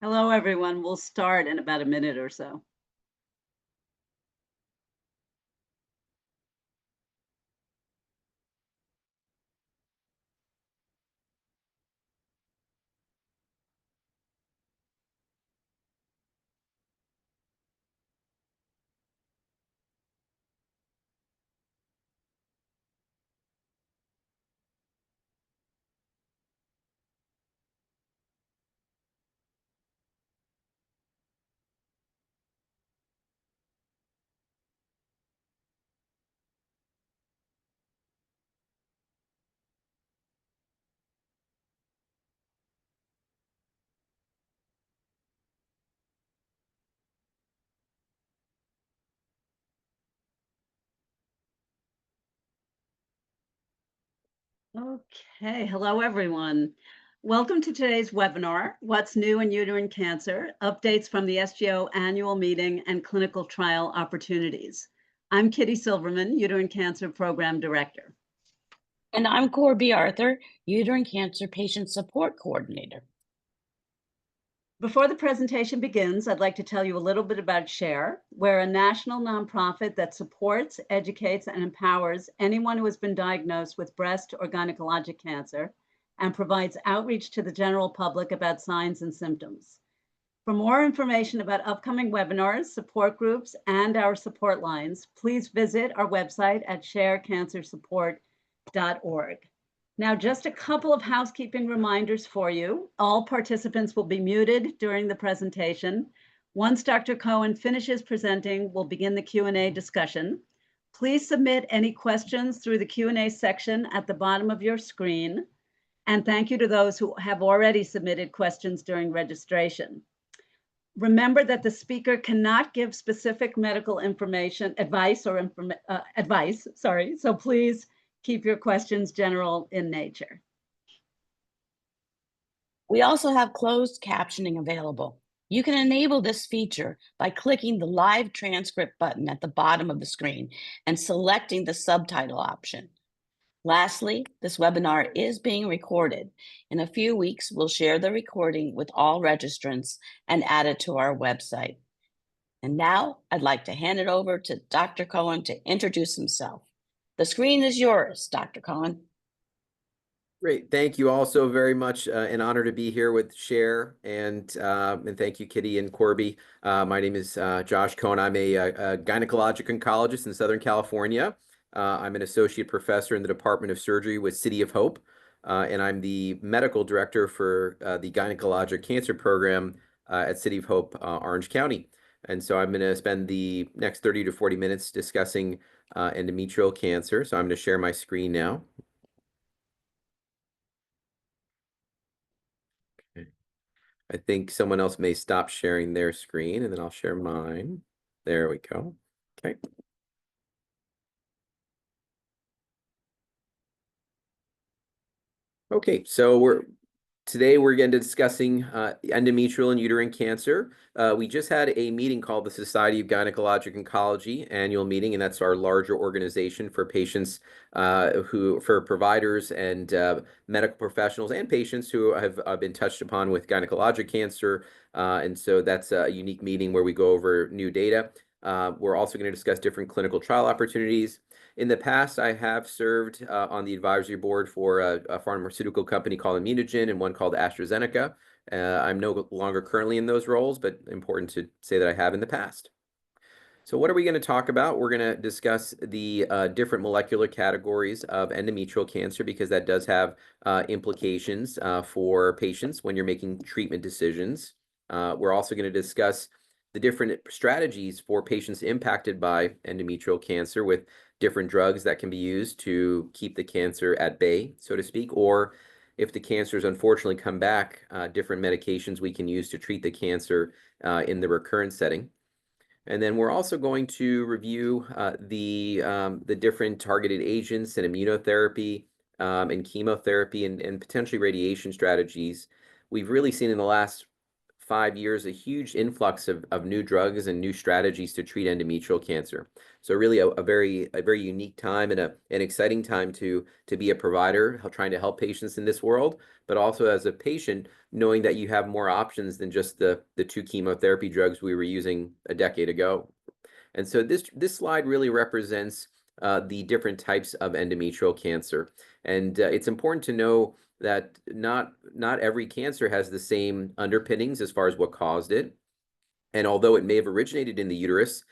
Hello, everyone. We'll start in about a minute or so. Okay, hello, everyone. Welcome to today's webinar, What's New in Uterine Cancer, Updates from the SGO Annual Meeting and Clinical Trial Opportunities. I'm Kitty Silverman, Uterine Cancer Program Director. And I'm Corby Arthur, Uterine Cancer Patient Support Coordinator. Before the presentation begins, I'd like to tell you a little bit about SHARE. We're a national nonprofit that supports, educates, and empowers anyone who has been diagnosed with breast or gynecologic cancer and provides outreach to the general public about signs and symptoms. For more information about upcoming webinars, support groups, and our support lines, please visit our website at sharecancersupport.org. Now, just a couple of housekeeping reminders for you. All participants will be muted during the presentation. Once Dr. Cohen finishes presenting, we'll begin the Q&A discussion. Please submit any questions through the Q&A section at the bottom of your screen. And thank you to those who have already submitted questions during registration. Remember that the speaker cannot give specific medical advice, so please keep your questions general in nature. We also have closed captioning available. You can enable this feature by clicking the live transcript button at the bottom of the screen and selecting the subtitle option. Lastly, this webinar is being recorded. In a few weeks, we'll share the recording with all registrants and add it to our website. And now I'd like to hand it over to Dr. Cohen to introduce himself. The screen is yours, Dr. Cohen. Great. Thank you all so very much. An honor to be here with Cher, and thank you, Kitty and Corby. My name is Josh Cohen. I'm a gynecologic oncologist in Southern California. I'm an associate professor in the Department of Surgery with City of Hope, and I'm the medical director for the Gynecologic Cancer Program at City of Hope, Orange County. And so I'm going to spend the next 30 to 40 minutes discussing endometrial cancer. So I'm going to share my screen now. I think someone else may stop sharing their screen, and then I'll share mine. There we go. Okay. Okay, so today we're going to discussing endometrial and uterine cancer. We just had a meeting called the Society of Gynecologic Oncology annual meeting, and that's our larger organization for patients for providers and medical professionals and patients who have been touched upon with gynecologic cancer. And so that's a unique meeting where we go over new data. We're also going to discuss different clinical trial opportunities. In the past, I have served on the advisory board for a pharmaceutical company called Immunogen and one called AstraZeneca. I'm no longer currently in those roles, but important to say that I have in the past. So what are we going to talk about? We're going to discuss the different molecular categories of endometrial cancer because that does have implications for patients when you're making treatment decisions. We're also going to discuss the different strategies for patients impacted by endometrial cancer with different drugs that can be used to keep the cancer at bay, so to speak, or if the cancers unfortunately come back, different medications we can use to treat the cancer in the recurrent setting. And then we're also going to review the different targeted agents and immunotherapy and chemotherapy and potentially radiation strategies. We've really seen in the last 5 years, a huge influx of new drugs and new strategies to treat endometrial cancer. So really a very unique time and an exciting time to be a provider trying to help patients in this world, but also as a patient knowing that you have more options than just the two chemotherapy drugs we were using a decade ago. And so this slide really represents the different types of endometrial cancer. And it's important to know that not every cancer has the same underpinnings as far as what caused it. And although it may have originated in the uterus,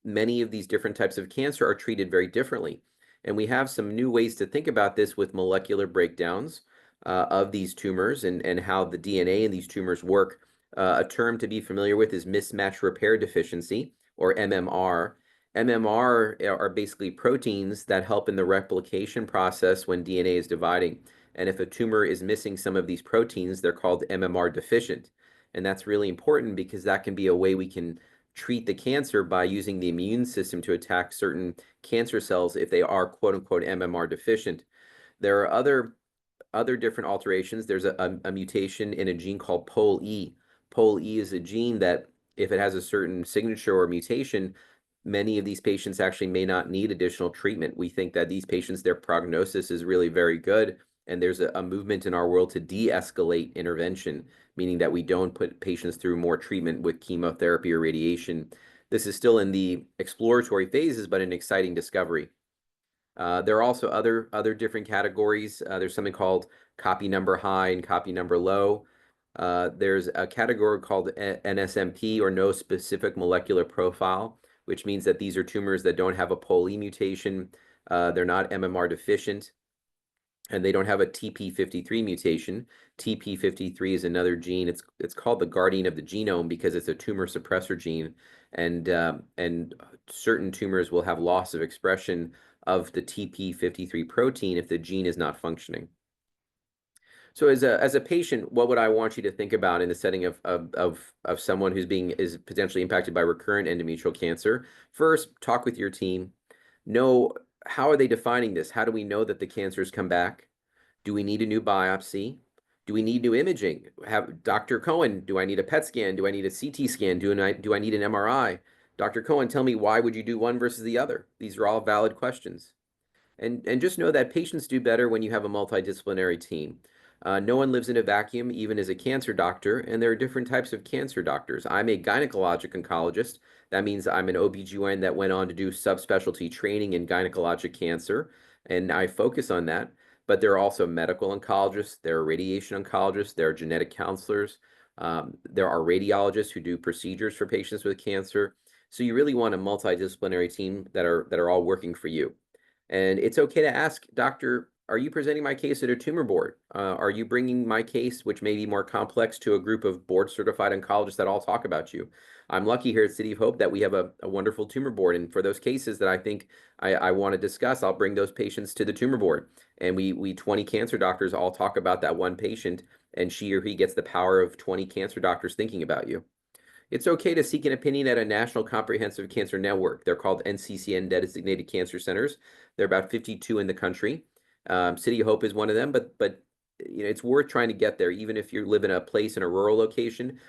many of these different types of cancer are treated very differently. And we have some new ways to think about this with molecular breakdowns of these tumors and how the DNA in these tumors work. A term to be familiar with is mismatch repair deficiency, or MMR. MMR are basically proteins that help in the replication process when DNA is dividing. And if a tumor is missing some of these proteins, they're called MMR deficient. And that's really important because that can be a way we can treat the cancer by using the immune system to attack certain cancer cells if they are quote unquote MMR deficient. There are other different alterations. There's a mutation in a gene called POLE. POLE is a gene that if it has a certain signature or mutation, many of these patients actually may not need additional treatment. We think that these patients, their prognosis is really very good. And there's a movement in our world to de-escalate intervention, meaning that we don't put patients through more treatment with chemotherapy or radiation. This is still in the exploratory phases, but an exciting discovery. There are also other different categories. There's something called copy number high and copy number low. There's a category called NSMP, or no specific molecular profile, which means that these are tumors that don't have a POLE mutation. They're not MMR deficient, and they don't have a TP53 mutation. TP53 is another gene. It's called the guardian of the genome because it's a tumor suppressor gene, and certain tumors will have loss of expression of the TP53 protein if the gene is not functioning. So as a patient, what would I want you to think about in the setting of someone who's is potentially impacted by recurrent endometrial cancer? First, talk with your team. Know, how are they defining this? How do we know that the cancer has come back? Do we need a new biopsy? Do we need new imaging? Have Dr. Cohen, do I need a PET scan? Do I need a CT scan? Do I need an MRI? Dr. Cohen, tell me, why would you do one versus the other? These are all valid questions. And just know that patients do better when you have a multidisciplinary team. No one lives in a vacuum, even as a cancer doctor, and there are different types of cancer doctors. I'm a gynecologic oncologist. That means I'm an OBGYN that went on to do subspecialty training in gynecologic cancer, and I focus on that. But there are also medical oncologists, there are radiation oncologists, there are genetic counselors, there are radiologists who do procedures for patients with cancer. So you really want a multidisciplinary team that are all working for you. And it's okay to ask, doctor, are you presenting my case at a tumor board? Are you bringing my case, which may be more complex, to a group of board-certified oncologists that all talk about you? I'm lucky here at City of Hope that we have a wonderful tumor board. And for those cases that I think I want to discuss, I'll bring those patients to the tumor board. And we 20 cancer doctors all talk about that one patient, and she or he gets the power of 20 cancer doctors thinking about you. It's okay to seek an opinion at a National Comprehensive Cancer Network. They're called NCCN designated cancer centers. There are about 52 in the country. City of Hope is one of them, but you know, it's worth trying to get there, even if you live in a place in a rural location.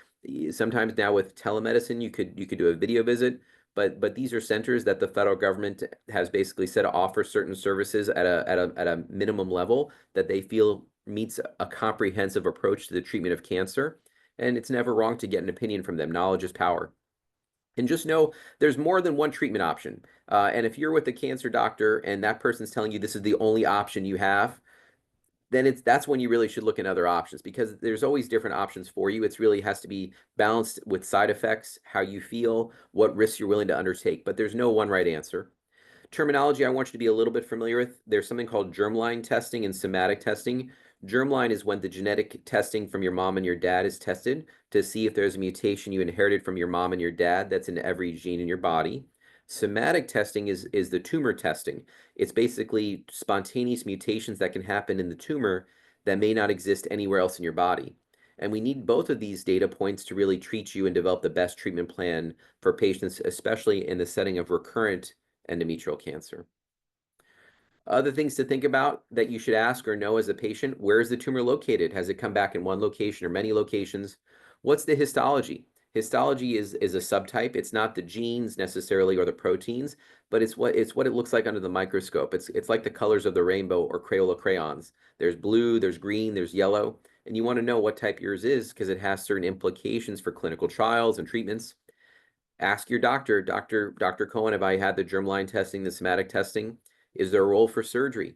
Sometimes now with telemedicine, you could do a video visit, but these are centers that the federal government has basically said to offer certain services at a minimum level that they feel meets a comprehensive approach to the treatment of cancer. And it's never wrong to get an opinion from them. Knowledge is power. And just know there's more than one treatment option. And if you're with a cancer doctor and that person's telling you this is the only option you have, then that's when you really should look at other options, because there's always different options for you. It's really has to be balanced with side effects, how you feel, what risks you're willing to undertake. But there's no one right answer. Terminology I want you to be a little bit familiar with. There's something called germline testing and somatic testing. Germline is when the genetic testing from your mom and your dad is tested to see if there's a mutation you inherited from your mom and your dad that's in every gene in your body. Somatic testing is the tumor testing. It's basically spontaneous mutations that can happen in the tumor that may not exist anywhere else in your body. And we need both of these data points to really treat you and develop the best treatment plan for patients, especially in the setting of recurrent endometrial cancer. Other things to think about that you should ask or know as a patient: where is the tumor located? Has it come back in one location or many locations? What's the histology? Histology is a subtype. It's not the genes necessarily or the proteins, but it's what it looks like under the microscope. It's like the colors of the rainbow or Crayola crayons. There's blue, there's green, there's yellow, and you want to know what type yours is because it has certain implications for clinical trials and treatments. Ask your doctor, Dr. Cohen, have I had the germline testing, the somatic testing? Is there a role for surgery?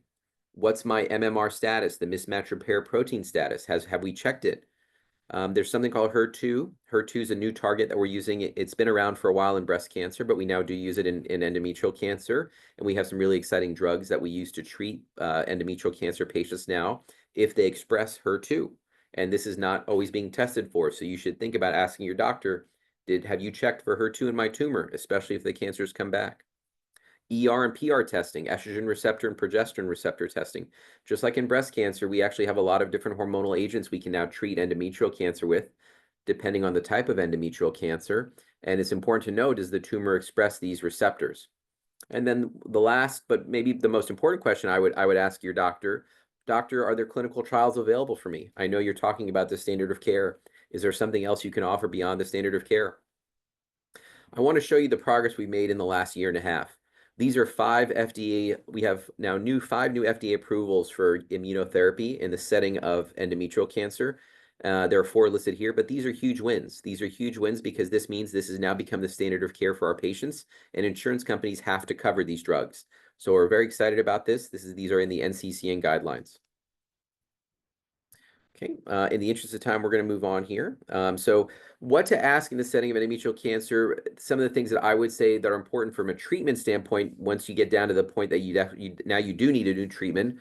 What's my MMR status, the mismatch repair protein status? Have we checked it? There's something called HER2. HER2 is a new target that we're using. It's been around for a while in breast cancer, but we now do use it in endometrial cancer. And we have some really exciting drugs that we use to treat endometrial cancer patients now if they express HER2. And this is not always being tested for. So you should think about asking your doctor, have you checked for HER2 in my tumor, especially if the cancers come back? ER and PR testing, estrogen receptor and progesterone receptor testing. Just like in breast cancer, we actually have a lot of different hormonal agents we can now treat endometrial cancer with, depending on the type of endometrial cancer. And it's important to know, does the tumor express these receptors? And then the last, but maybe the most important question I would ask your doctor, are there clinical trials available for me? I know you're talking about the standard of care. Is there something else you can offer beyond the standard of care? I want to show you the progress we made in the last year and a half. These are we have now 5 new FDA approvals for immunotherapy in the setting of endometrial cancer. There are 4 listed here, but these are huge wins. These are huge wins because this means this has now become the standard of care for our patients, and insurance companies have to cover these drugs. So we're very excited about this. These are in the NCCN guidelines. Okay, in the interest of time, we're going to move on here. So what to ask in the setting of endometrial cancer, some of the things that I would say that are important from a treatment standpoint, once you get down to the point that you do need a new treatment,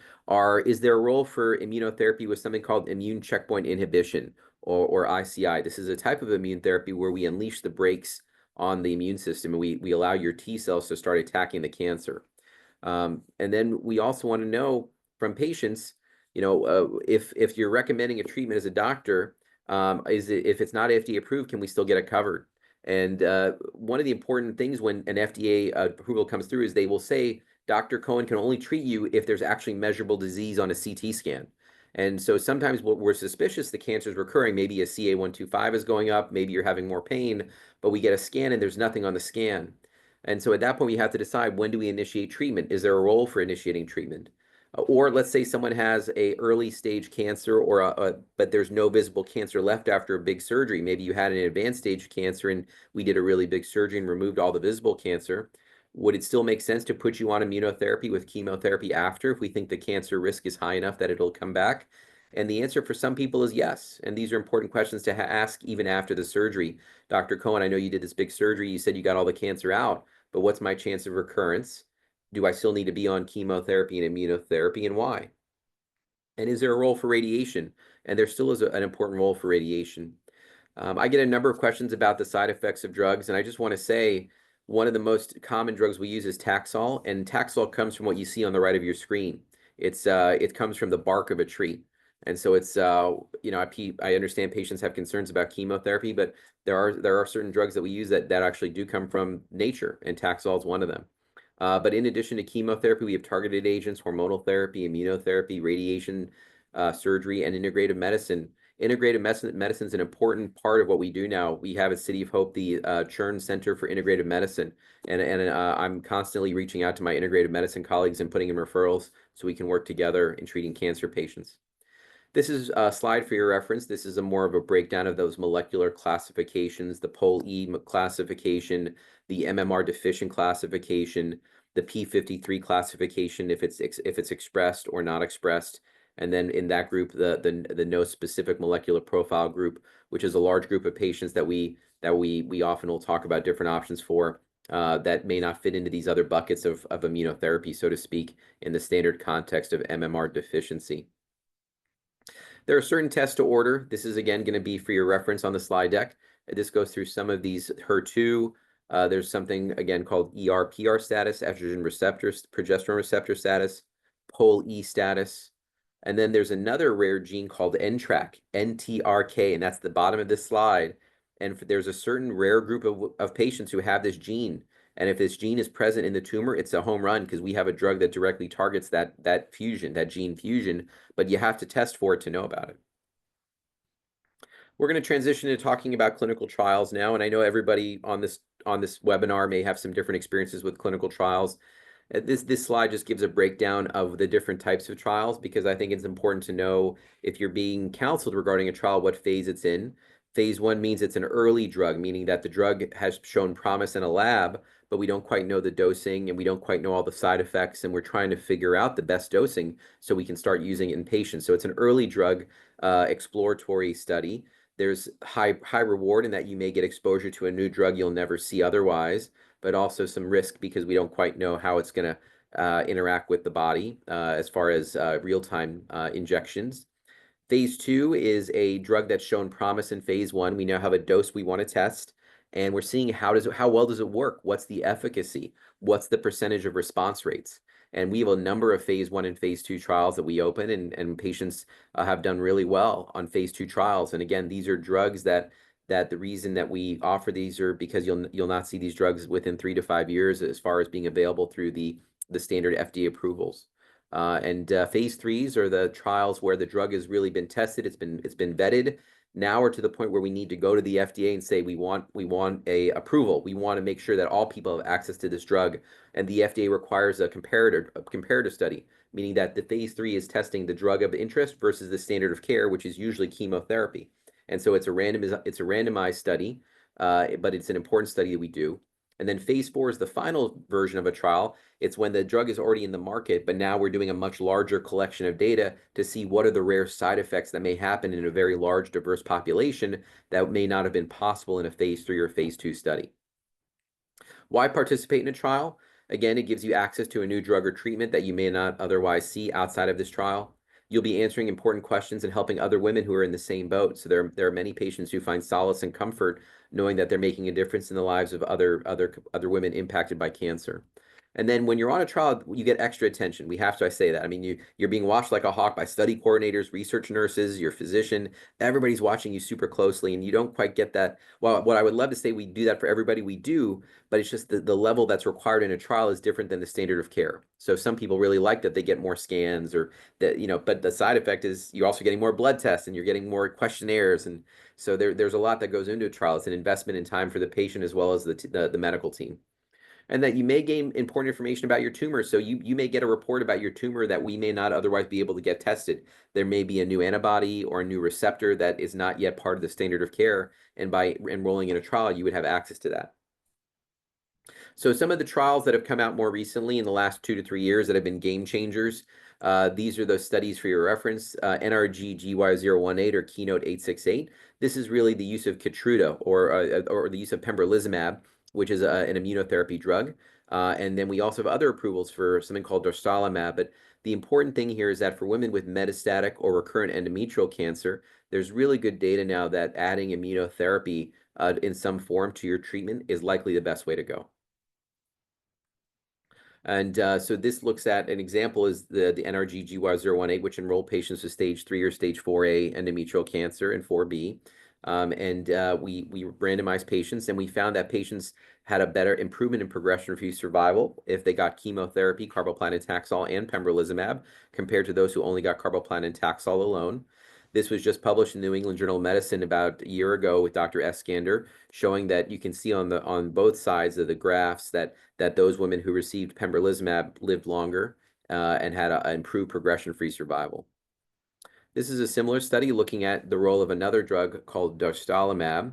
is there a role for immunotherapy with something called immune checkpoint inhibition or ICI? This is a type of immune therapy where we unleash the brakes on the immune system and we allow your T cells to start attacking the cancer. And then we also want to know from patients, if you're recommending a treatment as a doctor, if it's not FDA approved, can we still get it covered? And one of the important things when an FDA approval comes through is they will say, Dr. Cohen can only treat you if there's actually measurable disease on a CT scan. And so sometimes we're suspicious the cancer is recurring. Maybe a CA125 is going up, maybe you're having more pain, but we get a scan and there's nothing on the scan. And so at that point, we have to decide, when do we initiate treatment? Is there a role for initiating treatment? Or let's say someone has a early stage cancer but there's no visible cancer left after a big surgery. Maybe you had an advanced stage cancer and we did a really big surgery and removed all the visible cancer. Would it still make sense to put you on immunotherapy with chemotherapy after if we think the cancer risk is high enough that it'll come back? And the answer for some people is yes. And these are important questions to ask even after the surgery. Dr. Cohen, I know you did this big surgery. You said you got all the cancer out, but what's my chance of recurrence? Do I still need to be on chemotherapy and immunotherapy, and why? And is there a role for radiation? And there still is an important role for radiation. I get a number of questions about the side effects of drugs, and I just want to say one of the most common drugs we use is Taxol, and Taxol comes from what you see on the right of your screen. It comes from the bark of a tree. And so I understand patients have concerns about chemotherapy, but there are certain drugs that we use that actually do come from nature, and Taxol is one of them. But in addition to chemotherapy, we have targeted agents, hormonal therapy, immunotherapy, radiation, surgery, and integrative medicine. Integrative medicine is an important part of what we do now. We have at City of Hope the Churn Center for Integrative Medicine, and I'm constantly reaching out to my integrative medicine colleagues and putting in referrals so we can work together in treating cancer patients. This is a slide for your reference. This is more of a breakdown of those molecular classifications, the POL-E classification, the MMR deficient classification, the P53 classification if it's expressed or not expressed, and then in that group the no specific molecular profile group, which is a large group of patients that we often will talk about different options for that may not fit into these other buckets of immunotherapy, so to speak, in the standard context of MMR deficiency. There are certain tests to order. This is again going to be for your reference on the slide deck. This goes through some of these HER2. There's something again called ER/PR status, estrogen receptor, progesterone receptor status, POL-E status. And then there's another rare gene called NTRK, NTRK, and that's the bottom of this slide. And there's a certain rare group of patients who have this gene. And if this gene is present in the tumor, it's a home run because we have a drug that directly targets that fusion, that gene fusion, but you have to test for it to know about it. We're going to transition to talking about clinical trials now, and I know everybody on this webinar may have some different experiences with clinical trials. This slide just gives a breakdown of the different types of trials, because I think it's important to know, if you're being counseled regarding a trial, what phase it's in. Phase 1 means it's an early drug, meaning that the drug has shown promise in a lab, but we don't quite know the dosing and we don't quite know all the side effects, and we're trying to figure out the best dosing so we can start using it in patients. So it's an early drug exploratory study. There's high reward in that you may get exposure to a new drug you'll never see otherwise, but also some risk because we don't quite know how it's going to interact with the body as far as real-time injections. Phase 2 is a drug that's shown promise in phase 1. We now have a dose we want to test, and we're seeing how well does it work? What's the efficacy? What's the percentage of response rates? And we have a number of phase 1 and phase 2 trials that we open, and patients have done really well on phase 2 trials. And again, these are drugs that the reason that we offer these are because you'll not see these drugs within 3 to 5 years as far as being available through the standard FDA approvals. Phase 3s are the trials where the drug has really been tested, it's been vetted. Now we're to the point where we need to go to the FDA and say we want a approval. We want to make sure that all people have access to this drug, and the FDA requires a comparator study, meaning that the phase 3 is testing the drug of interest versus the standard of care, which is usually chemotherapy. And so it's a randomized study, but it's an important study that we do. And then phase 4 is the final version of a trial. It's when the drug is already in the market, but now we're doing a much larger collection of data to see what are the rare side effects that may happen in a very large, diverse population that may not have been possible in a phase 3 or phase 2 study. Why participate in a trial? Again, it gives you access to a new drug or treatment that you may not otherwise see outside of this trial. You'll be answering important questions and helping other women who are in the same boat. So there are many patients who find solace and comfort knowing that they're making a difference in the lives of other women impacted by cancer. And then when you're on a trial, you get extra attention. We have to, I say that. I mean, you're being watched like a hawk by study coordinators, research nurses, your physician. Everybody's watching you super closely, and you don't quite get that. Well, what I would love to say, we do that for everybody, we do, but it's just the level that's required in a trial is different than the standard of care. So some people really like that they get more scans, or that, but the side effect is you're also getting more blood tests and you're getting more questionnaires. And so there's a lot that goes into a trial. It's an investment in time for the patient as well as the medical team. And that you may gain important information about your tumor. So you may get a report about your tumor that we may not otherwise be able to get tested. There may be a new antibody or a new receptor that is not yet part of the standard of care. And by enrolling in a trial, you would have access to that. So some of the trials that have come out more recently in the last 2 to 3 years that have been game changers, these are those studies for your reference. NRG-GY018 or Keynote 868. This is really the use of Keytruda or the use of pembrolizumab, which is an immunotherapy drug. And then we also have other approvals for something called dostarlimab. But the important thing here is that for women with metastatic or recurrent endometrial cancer, there's really good data now that adding immunotherapy in some form to your treatment is likely the best way to go. And so this looks at an example is the NRG-GY018, which enrolled patients with stage 3 or stage 4A endometrial cancer and 4B. We randomized patients, and we found that patients had a better improvement in progression-free survival if they got chemotherapy, carboplatin and Taxol, and pembrolizumab, compared to those who only got carboplatin and Taxol alone. This was just published in the New England Journal of Medicine about a year ago with Dr. Eskander, showing that you can see on both sides of the graphs that those women who received pembrolizumab lived longer and had an improved progression-free survival. This is a similar study looking at the role of another drug called dostarlimab,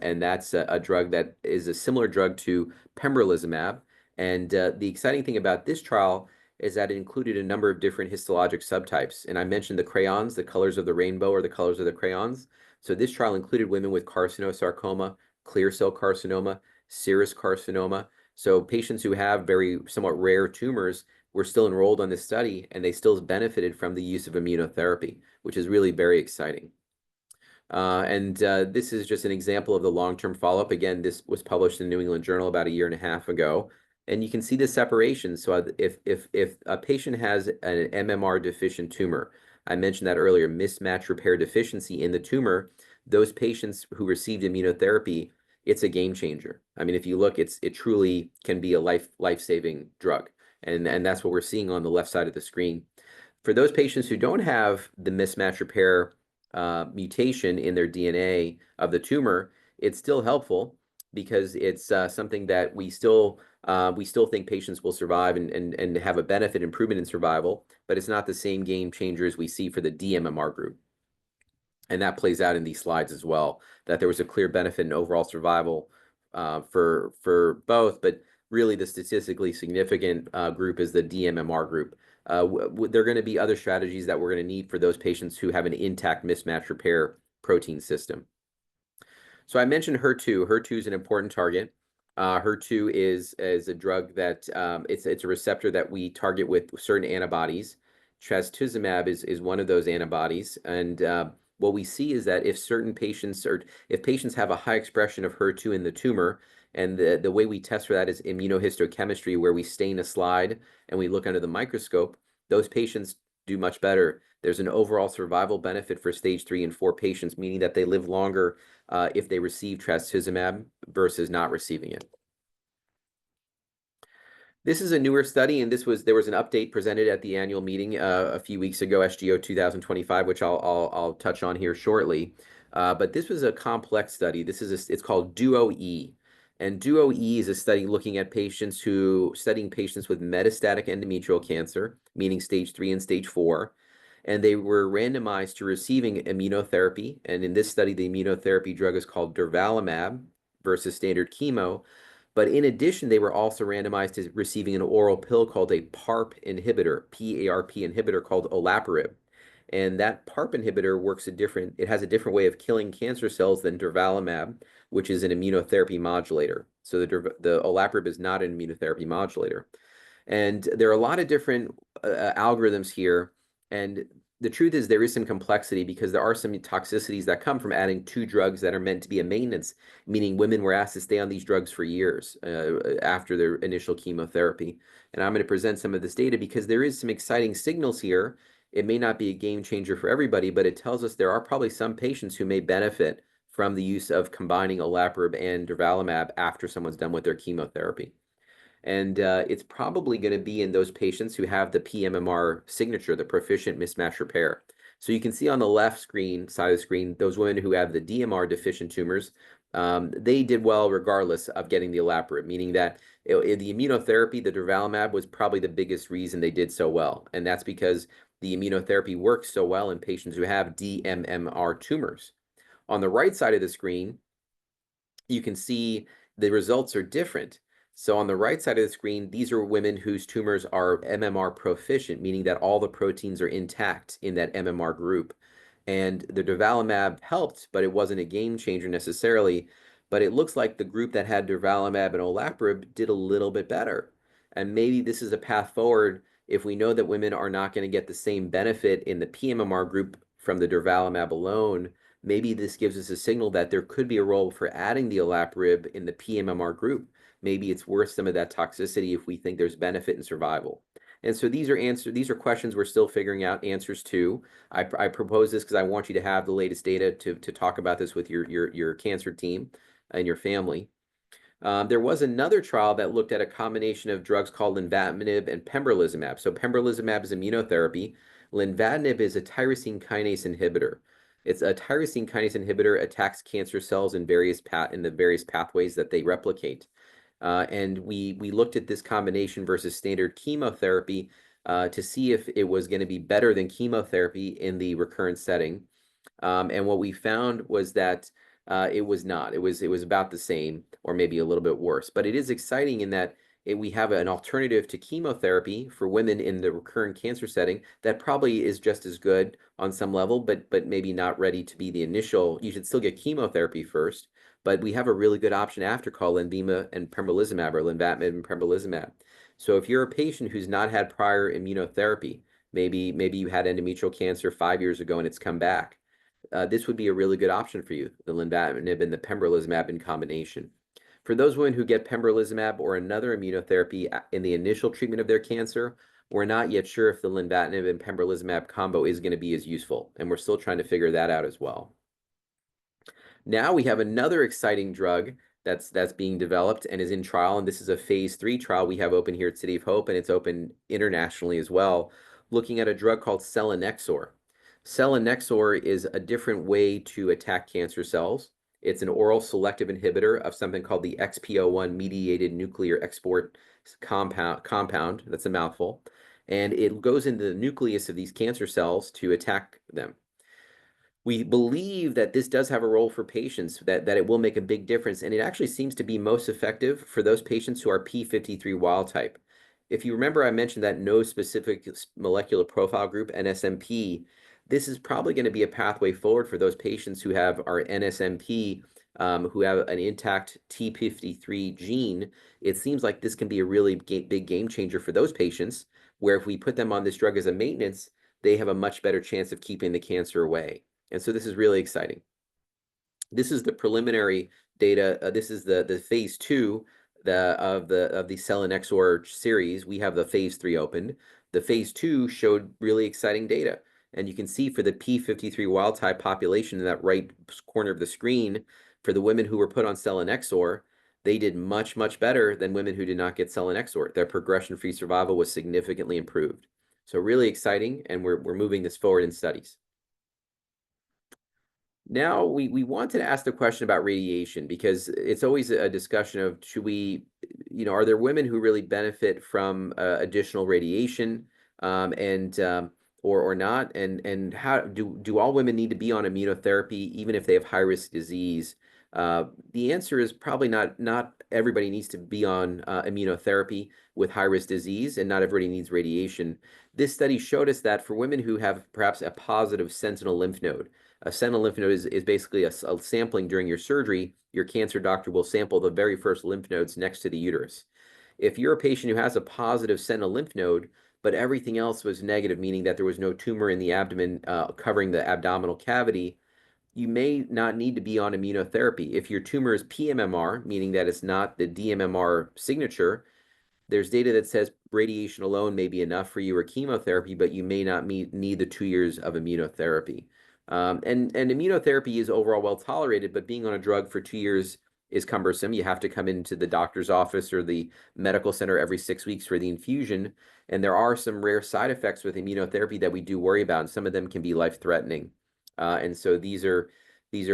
and that's a drug that is a similar drug to pembrolizumab. And the exciting thing about this trial is that it included a number of different histologic subtypes. And I mentioned the crayons, the colors of the rainbow or the colors of the crayons. So this trial included women with carcinosarcoma, clear cell carcinoma, serous carcinoma. So patients who have very somewhat rare tumors were still enrolled on this study, and they still benefited from the use of immunotherapy, which is really very exciting. This is just an example of the long-term follow-up. Again, this was published in the New England Journal about 1.5 years ago. And you can see the separation. So if a patient has an MMR deficient tumor, I mentioned that earlier, mismatch repair deficiency in the tumor, those patients who received immunotherapy, it's a game changer. I mean, if you look, it truly can be a life-saving drug. And that's what we're seeing on the left side of the screen. For those patients who don't have the mismatch repair mutation in their DNA of the tumor, it's still helpful because it's something that we still think patients will survive and have a benefit improvement in survival, but it's not the same game changer as we see for the dMMR group. And that plays out in these slides as well, that there was a clear benefit in overall survival for both, but really the statistically significant group is the dMMR group. There are going to be other strategies that we're going to need for those patients who have an intact mismatch repair protein system. So I mentioned HER2. HER2 is an important target. HER2 is a drug that it's a receptor that we target with certain antibodies. Trastuzumab is one of those antibodies, and what we see is that if patients have a high expression of HER2 in the tumor, and the way we test for that is immunohistochemistry, where we stain a slide and we look under the microscope, those patients do much better. There's an overall survival benefit for stage 3 and 4 patients, meaning that they live longer if they receive trastuzumab versus not receiving it. This is a newer study, and there was an update presented at the annual meeting a few weeks ago, SGO 2025, which I'll touch on here shortly. But this was a complex study. It's called DUO-E, and DUO-E is a study looking at studying patients with metastatic endometrial cancer, meaning stage 3 and stage 4, and they were randomized to receiving immunotherapy. And in this study, the immunotherapy drug is called durvalumab versus standard chemo. But in addition, they were also randomized to receiving an oral pill called a PARP inhibitor, P-A-R-P inhibitor called olaparib. And that PARP inhibitor it has a different way of killing cancer cells than durvalumab, which is an immunotherapy modulator. So the olaparib is not an immunotherapy modulator. And there are a lot of different algorithms here. And the truth is there is some complexity because there are some toxicities that come from adding 2 drugs that are meant to be a maintenance, meaning women were asked to stay on these drugs for years after their initial chemotherapy. And I'm going to present some of this data because there is some exciting signals here. It may not be a game changer for everybody, but it tells us there are probably some patients who may benefit from the use of combining olaparib and durvalumab after someone's done with their chemotherapy. And it's probably going to be in those patients who have the pMMR signature, the proficient mismatch repair. So you can see on the left side of the screen, those women who have the DMR deficient tumors, they did well regardless of getting the olaparib, meaning that the immunotherapy, the durvalumab, was probably the biggest reason they did so well. And that's because the immunotherapy works so well in patients who have dMMR tumors. On the right side of the screen, you can see the results are different. So on the right side of the screen, these are women whose tumors are MMR proficient, meaning that all the proteins are intact in that MMR group. And the durvalumab helped, but it wasn't a game changer necessarily. But it looks like the group that had durvalumab and olaparib did a little bit better. And maybe this is a path forward if we know that women are not going to get the same benefit in the pMMR group from the durvalumab alone. Maybe this gives us a signal that there could be a role for adding the olaparib in the pMMR group. Maybe it's worth some of that toxicity if we think there's benefit in survival. And so these are questions we're still figuring out answers to. I propose this because I want you to have the latest data to talk about this with your cancer team and your family. There was another trial that looked at a combination of drugs called lenvatinib and pembrolizumab. So pembrolizumab is immunotherapy. Lenvatinib is a tyrosine kinase inhibitor. It's a tyrosine kinase inhibitor, attacks cancer cells in the various pathways that they replicate. And we looked at this combination versus standard chemotherapy to see if it was going to be better than chemotherapy in the recurrent setting. And what we found was that it was not. It was about the same or maybe a little bit worse. But it is exciting in that we have an alternative to chemotherapy for women in the recurrent cancer setting that probably is just as good on some level, but maybe not ready to be the initial. You should still get chemotherapy first. But we have a really good option after called Lenvima and pembrolizumab, or lenvatinib and pembrolizumab. So if you're a patient who's not had prior immunotherapy, maybe you had endometrial cancer 5 years ago and it's come back, this would be a really good option for you, the lenvatinib and the pembrolizumab in combination. For those women who get pembrolizumab or another immunotherapy in the initial treatment of their cancer, we're not yet sure if the lenvatinib and pembrolizumab combo is going to be as useful, and we're still trying to figure that out as well. Now we have another exciting drug that's being developed and is in trial, and this is a phase 3 trial we have open here at City of Hope, and it's open internationally as well, looking at a drug called selinexor. Selinexor is a different way to attack cancer cells. It's an oral selective inhibitor of something called the XPO1 mediated nuclear export compound. That's a mouthful. And it goes into the nucleus of these cancer cells to attack them. We believe that this does have a role for patients, that it will make a big difference, and it actually seems to be most effective for those patients who are P53 wild type. If you remember, I mentioned that no specific molecular profile group, NSMP. This is probably going to be a pathway forward for those patients who have our NSMP, who have an intact T53 gene. It seems like this can be a really big game changer for those patients, where if we put them on this drug as a maintenance, they have a much better chance of keeping the cancer away. And so this is really exciting. This is the preliminary data. This is the phase 2 of the selinexor series. We have the phase 3 opened. The phase 2 showed really exciting data. And you can see for the P53 wild type population in that right corner of the screen, for the women who were put on selinexor, they did much, much better than women who did not get selinexor. Their progression-free survival was significantly improved. So really exciting, and we're moving this forward in studies. Now we wanted to ask the question about radiation, because it's always a discussion of, should we, are there women who really benefit from additional radiation, or not, and how do all women need to be on immunotherapy even if they have high risk disease? The answer is probably not everybody needs to be on immunotherapy with high risk disease, and not everybody needs radiation. This study showed us that for women who have perhaps a positive sentinel lymph node. A sentinel lymph node is basically a sampling during your surgery. Your cancer doctor will sample the very first lymph nodes next to the uterus. If you're a patient who has a positive sentinel lymph node, but everything else was negative, meaning that there was no tumor in the abdomen covering the abdominal cavity, you may not need to be on immunotherapy. If your tumor is pMMR, meaning that it's not the dMMR signature, there's data that says radiation alone may be enough for you, or chemotherapy, but you may not need the 2 years of immunotherapy. And immunotherapy is overall well tolerated, but being on a drug for 2 years is cumbersome. You have to come into the doctor's office or the medical center every 6 weeks for the infusion. And there are some rare side effects with immunotherapy that we do worry about, and some of them can be life-threatening. And so these are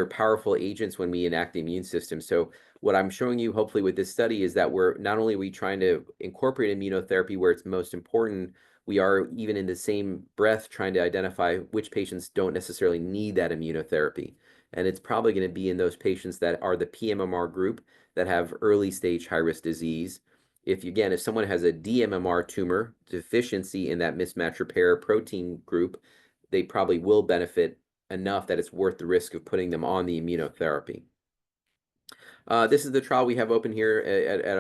powerful agents when we enact the immune system. So what I'm showing you, hopefully, with this study is that we're not only are we trying to incorporate immunotherapy where it's most important, we are even in the same breath trying to identify which patients don't necessarily need that immunotherapy. And it's probably going to be in those patients that are the pMMR group that have early stage high risk disease. If someone has a dMMR tumor deficiency in that mismatch repair protein group, they probably will benefit enough that it's worth the risk of putting them on the immunotherapy. This is the trial we have open here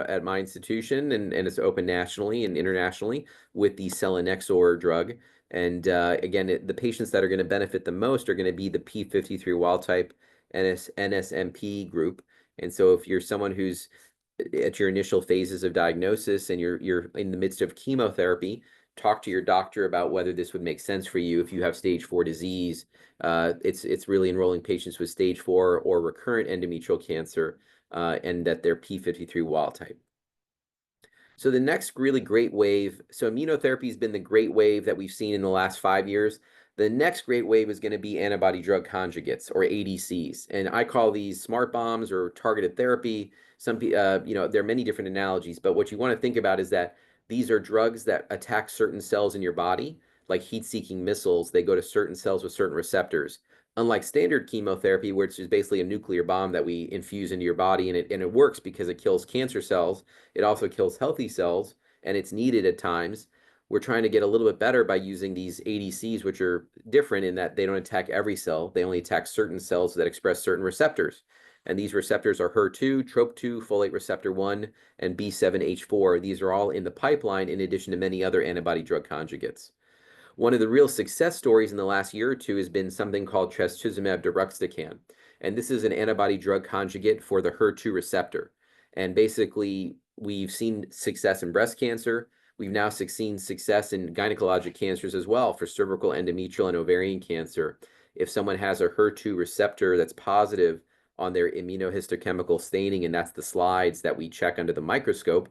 at my institution, and it's open nationally and internationally with the selinexor drug. And again, the patients that are going to benefit the most are going to be the P53 wild type NSMP group. And so if you're someone who's at your initial phases of diagnosis and you're in the midst of chemotherapy, talk to your doctor about whether this would make sense for you if you have stage 4 disease. It's really enrolling patients with stage 4 or recurrent endometrial cancer, and that they're P53 wild type. So the next really great wave, so immunotherapy has been the great wave that we've seen in the last 5 years. The next great wave is going to be antibody drug conjugates, or ADCs. And I call these smart bombs or targeted therapy. There are many different analogies, but what you want to think about is that these are drugs that attack certain cells in your body, like heat-seeking missiles. They go to certain cells with certain receptors. Unlike standard chemotherapy, which is basically a nuclear bomb that we infuse into your body, and it works because it kills cancer cells. It also kills healthy cells, and it's needed at times. We're trying to get a little bit better by using these ADCs, which are different in that they don't attack every cell. They only attack certain cells that express certain receptors. And these receptors are HER2, TROP2, folate receptor 1, and B7H4. These are all in the pipeline in addition to many other antibody drug conjugates. One of the real success stories in the last year or two has been something called trastuzumab deruxtecan. And this is an antibody drug conjugate for the HER2 receptor. And basically, we've seen success in breast cancer. We've now seen success in gynecologic cancers as well, for cervical, endometrial, and ovarian cancer. If someone has a HER2 receptor that's positive on their immunohistochemical staining, and that's the slides that we check under the microscope,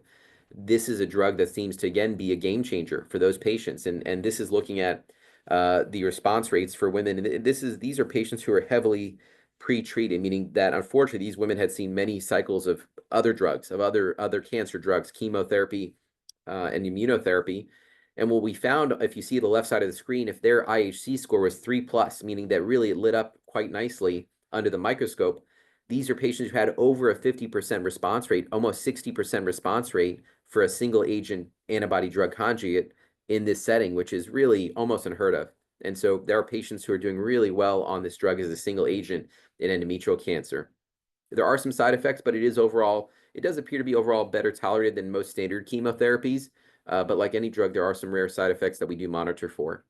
this is a drug that seems to, again, be a game changer for those patients. And this is looking at the response rates for women. And these are patients who are heavily pre-treated, meaning that unfortunately these women had seen many cycles of other drugs, of other cancer drugs, chemotherapy, and immunotherapy. And what we found, if you see the left side of the screen, if their IHC score was 3+, meaning that really it lit up quite nicely under the microscope, these are patients who had over a 50% response rate, almost 60% response rate for a single agent antibody drug conjugate in this setting, which is really almost unheard of. And so there are patients who are doing really well on this drug as a single agent in endometrial cancer. There are some side effects, but it does appear to be overall better tolerated than most standard chemotherapies. But like any drug, there are some rare side effects that we do monitor for.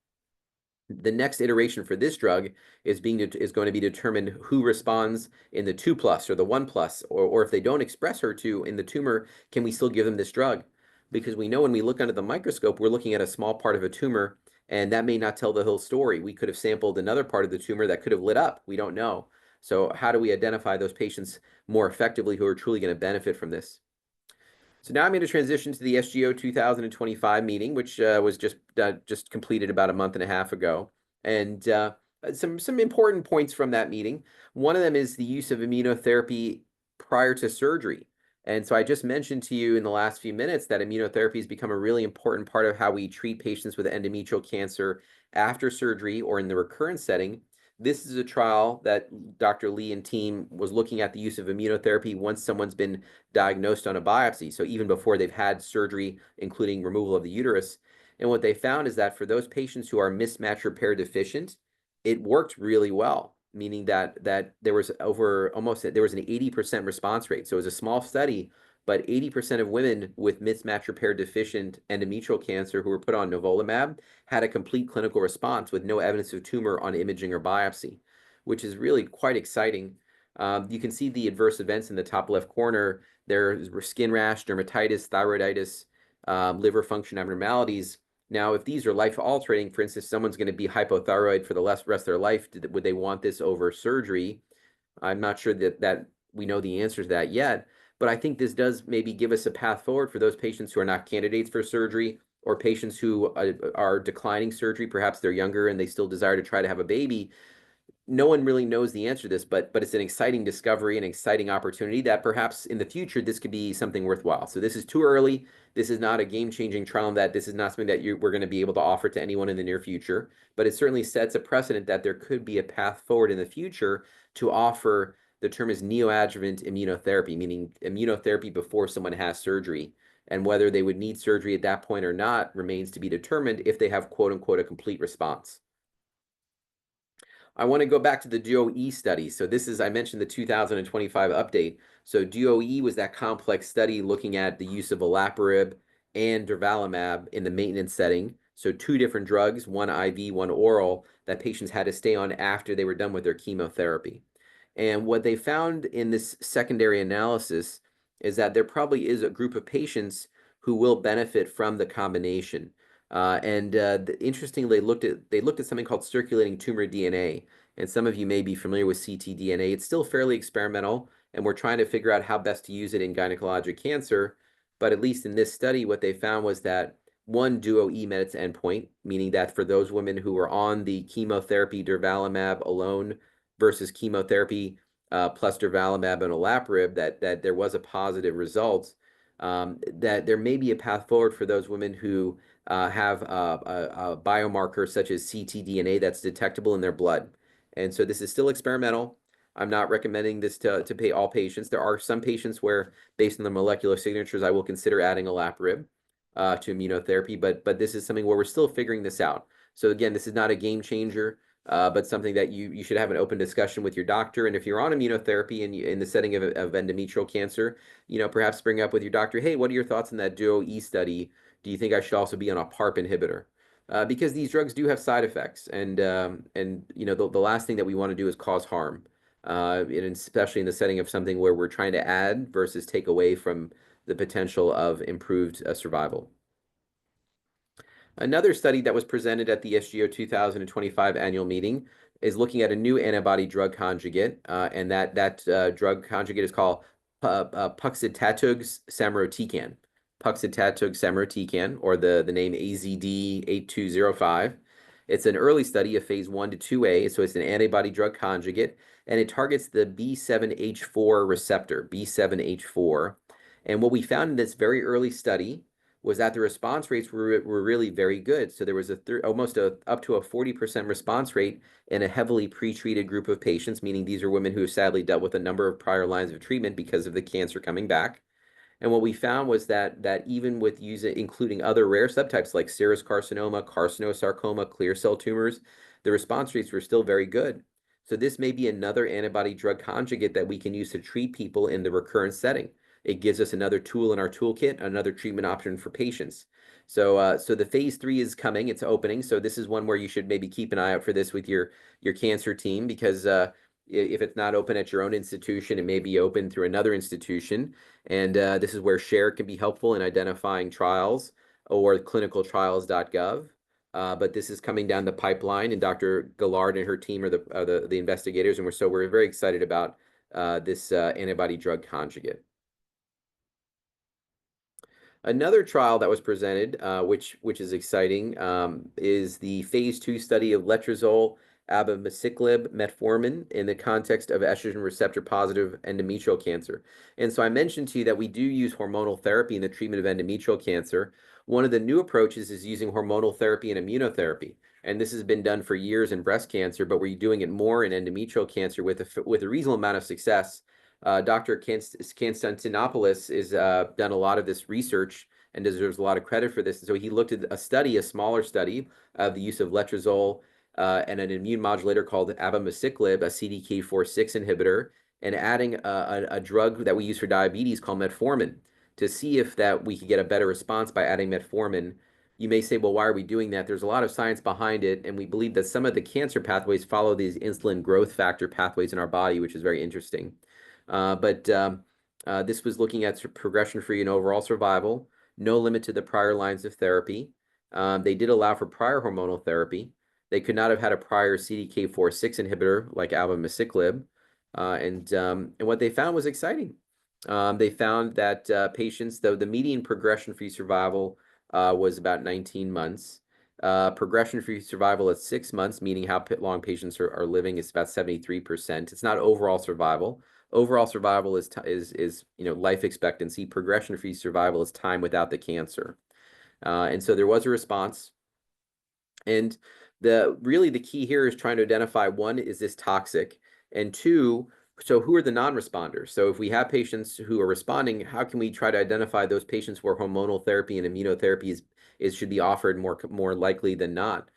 The next iteration for this drug is going to be determined who responds in the 2+ or the 1+, or if they don't express HER2 in the tumor, can we still give them this drug? Because we know when we look under the microscope, we're looking at a small part of a tumor, and that may not tell the whole story. We could have sampled another part of the tumor that could have lit up. We don't know. So how do we identify those patients more effectively who are truly going to benefit from this? So now I'm going to transition to the SGO 2025 meeting, which was just completed about a month and a half ago. And some important points from that meeting. One of them is the use of immunotherapy prior to surgery. And so I just mentioned to you in the last few minutes that immunotherapy has become a really important part of how we treat patients with endometrial cancer after surgery or in the recurrent setting. This is a trial that Dr. Lee and team was looking at the use of immunotherapy once someone's been diagnosed on a biopsy. So even before they've had surgery, including removal of the uterus. And what they found is that for those patients who are mismatch repair deficient, it worked really well, meaning that there was an 80% response rate. So it was a small study, but 80% of women with mismatch repair deficient endometrial cancer who were put on nivolumab had a complete clinical response with no evidence of tumor on imaging or biopsy, which is really quite exciting. You can see the adverse events in the top left corner. There were skin rash, dermatitis, thyroiditis, liver function abnormalities. Now, if these are life-altering, for instance, someone's going to be hypothyroid for the rest of their life, would they want this over surgery? I'm not sure that we know the answer to that yet, but I think this does maybe give us a path forward for those patients who are not candidates for surgery or patients who are declining surgery. Perhaps they're younger and they still desire to try to have a baby. No one really knows the answer to this, but it's an exciting discovery, an exciting opportunity that perhaps in the future, this could be something worthwhile. So this is too early. This is not a game-changing trial, and that this is not something that we're going to be able to offer to anyone in the near future, but it certainly sets a precedent that there could be a path forward in the future to offer, the term is neoadjuvant immunotherapy, meaning immunotherapy before someone has surgery. And whether they would need surgery at that point or not remains to be determined if they have, quote unquote, a complete response. I want to go back to the DOE study. So this is, I mentioned the 2025 update. So DOE was that complex study looking at the use of olaparib and durvalumab in the maintenance setting. So 2 different drugs, one IV, one oral, that patients had to stay on after they were done with their chemotherapy. And what they found in this secondary analysis is that there probably is a group of patients who will benefit from the combination. Interestingly, they looked at something called circulating tumor DNA, and some of you may be familiar with ctDNA. It's still fairly experimental, and we're trying to figure out how best to use it in gynecologic cancer. But at least in this study, what they found was that one, DOE met its endpoint, meaning that for those women who were on the chemotherapy durvalumab alone versus chemotherapy plus durvalumab and olaparib, that there was a positive result. That there may be a path forward for those women who have a biomarker such as ctDNA that's detectable in their blood. And so this is still experimental. I'm not recommending this to pay all patients. There are some patients where, based on the molecular signatures, I will consider adding olaparib to immunotherapy, but this is something where we're still figuring this out. So again, this is not a game changer, but something that you should have an open discussion with your doctor. And if you're on immunotherapy and in the setting of endometrial cancer, perhaps bring up with your doctor, hey, what are your thoughts on that DOE study? Do you think I should also be on a PARP inhibitor? Because these drugs do have side effects, and the last thing that we want to do is cause harm, and especially in the setting of something where we're trying to add versus take away from the potential of improved survival. Another study that was presented at the SGO 2025 annual meeting is looking at a new antibody drug conjugate, and that drug conjugate is called puxitatug samrotecan. Puxitatug samrotecan, or the name AZD8205. It's an early study, a phase 1 to 2A, so it's an antibody drug conjugate, and it targets the B7H4 receptor, B7H4. And what we found in this very early study was that the response rates were really very good. So there was almost up to a 40% response rate in a heavily pretreated group of patients, meaning these are women who have sadly dealt with a number of prior lines of treatment because of the cancer coming back. And what we found was that even with including other rare subtypes like serous carcinoma, carcinosarcoma, clear cell tumors, the response rates were still very good. So this may be another antibody drug conjugate that we can use to treat people in the recurrent setting. It gives us another tool in our toolkit, another treatment option for patients. So the phase 3 is coming, it's opening. So this is one where you should maybe keep an eye out for this with your cancer team, because if it's not open at your own institution, it may be open through another institution. And this is where SHARE can be helpful in identifying trials, or clinicaltrials.gov. But this is coming down the pipeline, and Dr. Gillard and her team are the investigators, and we're very excited about this antibody drug conjugate. Another trial that was presented, which is exciting, is the phase 2 study of letrozole, abemaciclib, metformin in the context of estrogen receptor positive endometrial cancer. And so I mentioned to you that we do use hormonal therapy in the treatment of endometrial cancer. One of the new approaches is using hormonal therapy and immunotherapy. And this has been done for years in breast cancer, but we're doing it more in endometrial cancer with a reasonable amount of success. Dr. Konstantinopoulos has done a lot of this research and deserves a lot of credit for this. So he looked at a smaller study of the use of letrozole and an immune modulator called abemaciclib, a CDK4/6 inhibitor, and adding a drug that we use for diabetes called metformin, to see if we could get a better response by adding metformin. You may say, well, why are we doing that? There's a lot of science behind it, and we believe that some of the cancer pathways follow these insulin growth factor pathways in our body, which is very interesting. This was looking at progression-free and overall survival, no limit to the prior lines of therapy. They did allow for prior hormonal therapy. They could not have had a prior CDK4/6 inhibitor like abemaciclib. And what they found was exciting. They found that patients, though the median progression-free survival was about 19 months. Progression-free survival at 6 months, meaning how long patients are living, is about 73%. It's not overall survival. Overall survival is life expectancy. Progression-free survival is time without the cancer. And so there was a response. And really the key here is trying to identify, one, is this toxic? And two, so who are the non-responders? So if we have patients who are responding, how can we try to identify those patients where hormonal therapy and immunotherapy should be offered more likely than not?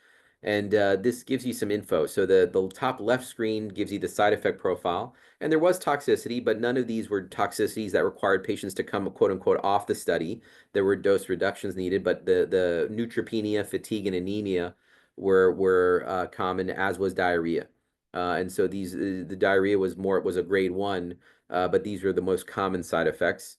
And this gives you some info. So the top left screen gives you the side effect profile. And there was toxicity, but none of these were toxicities that required patients to come, quote unquote, off the study. There were dose reductions needed, but the neutropenia, fatigue, and anemia were common, as was diarrhea. And so the diarrhea was a grade 1, but these were the most common side effects.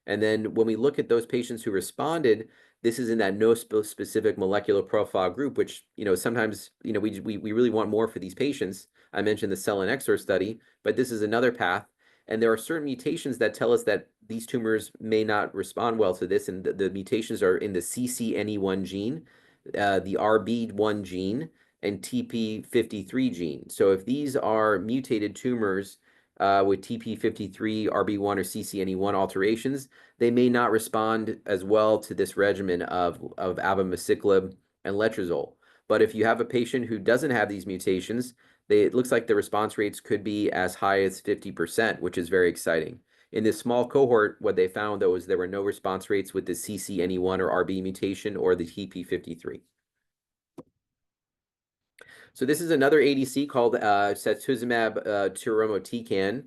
And then when we look at those patients who responded, this is in that no specific molecular profile group, which, sometimes, we really want more for these patients. I mentioned the selinexor study, but this is another path. And there are certain mutations that tell us that these tumors may not respond well to this. And the mutations are in the CCNE1 gene, the RB1 gene, and TP53 gene. So if these are mutated tumors with TP53, RB1, or CCNE1 alterations, they may not respond as well to this regimen of abemaciclib and letrozole. But if you have a patient who doesn't have these mutations, it looks like the response rates could be as high as 50%, which is very exciting. In this small cohort, what they found, though, is there were no response rates with the CCNE1 or RB mutation or the TP53. So this is another ADC called cetuximab tirumotecan.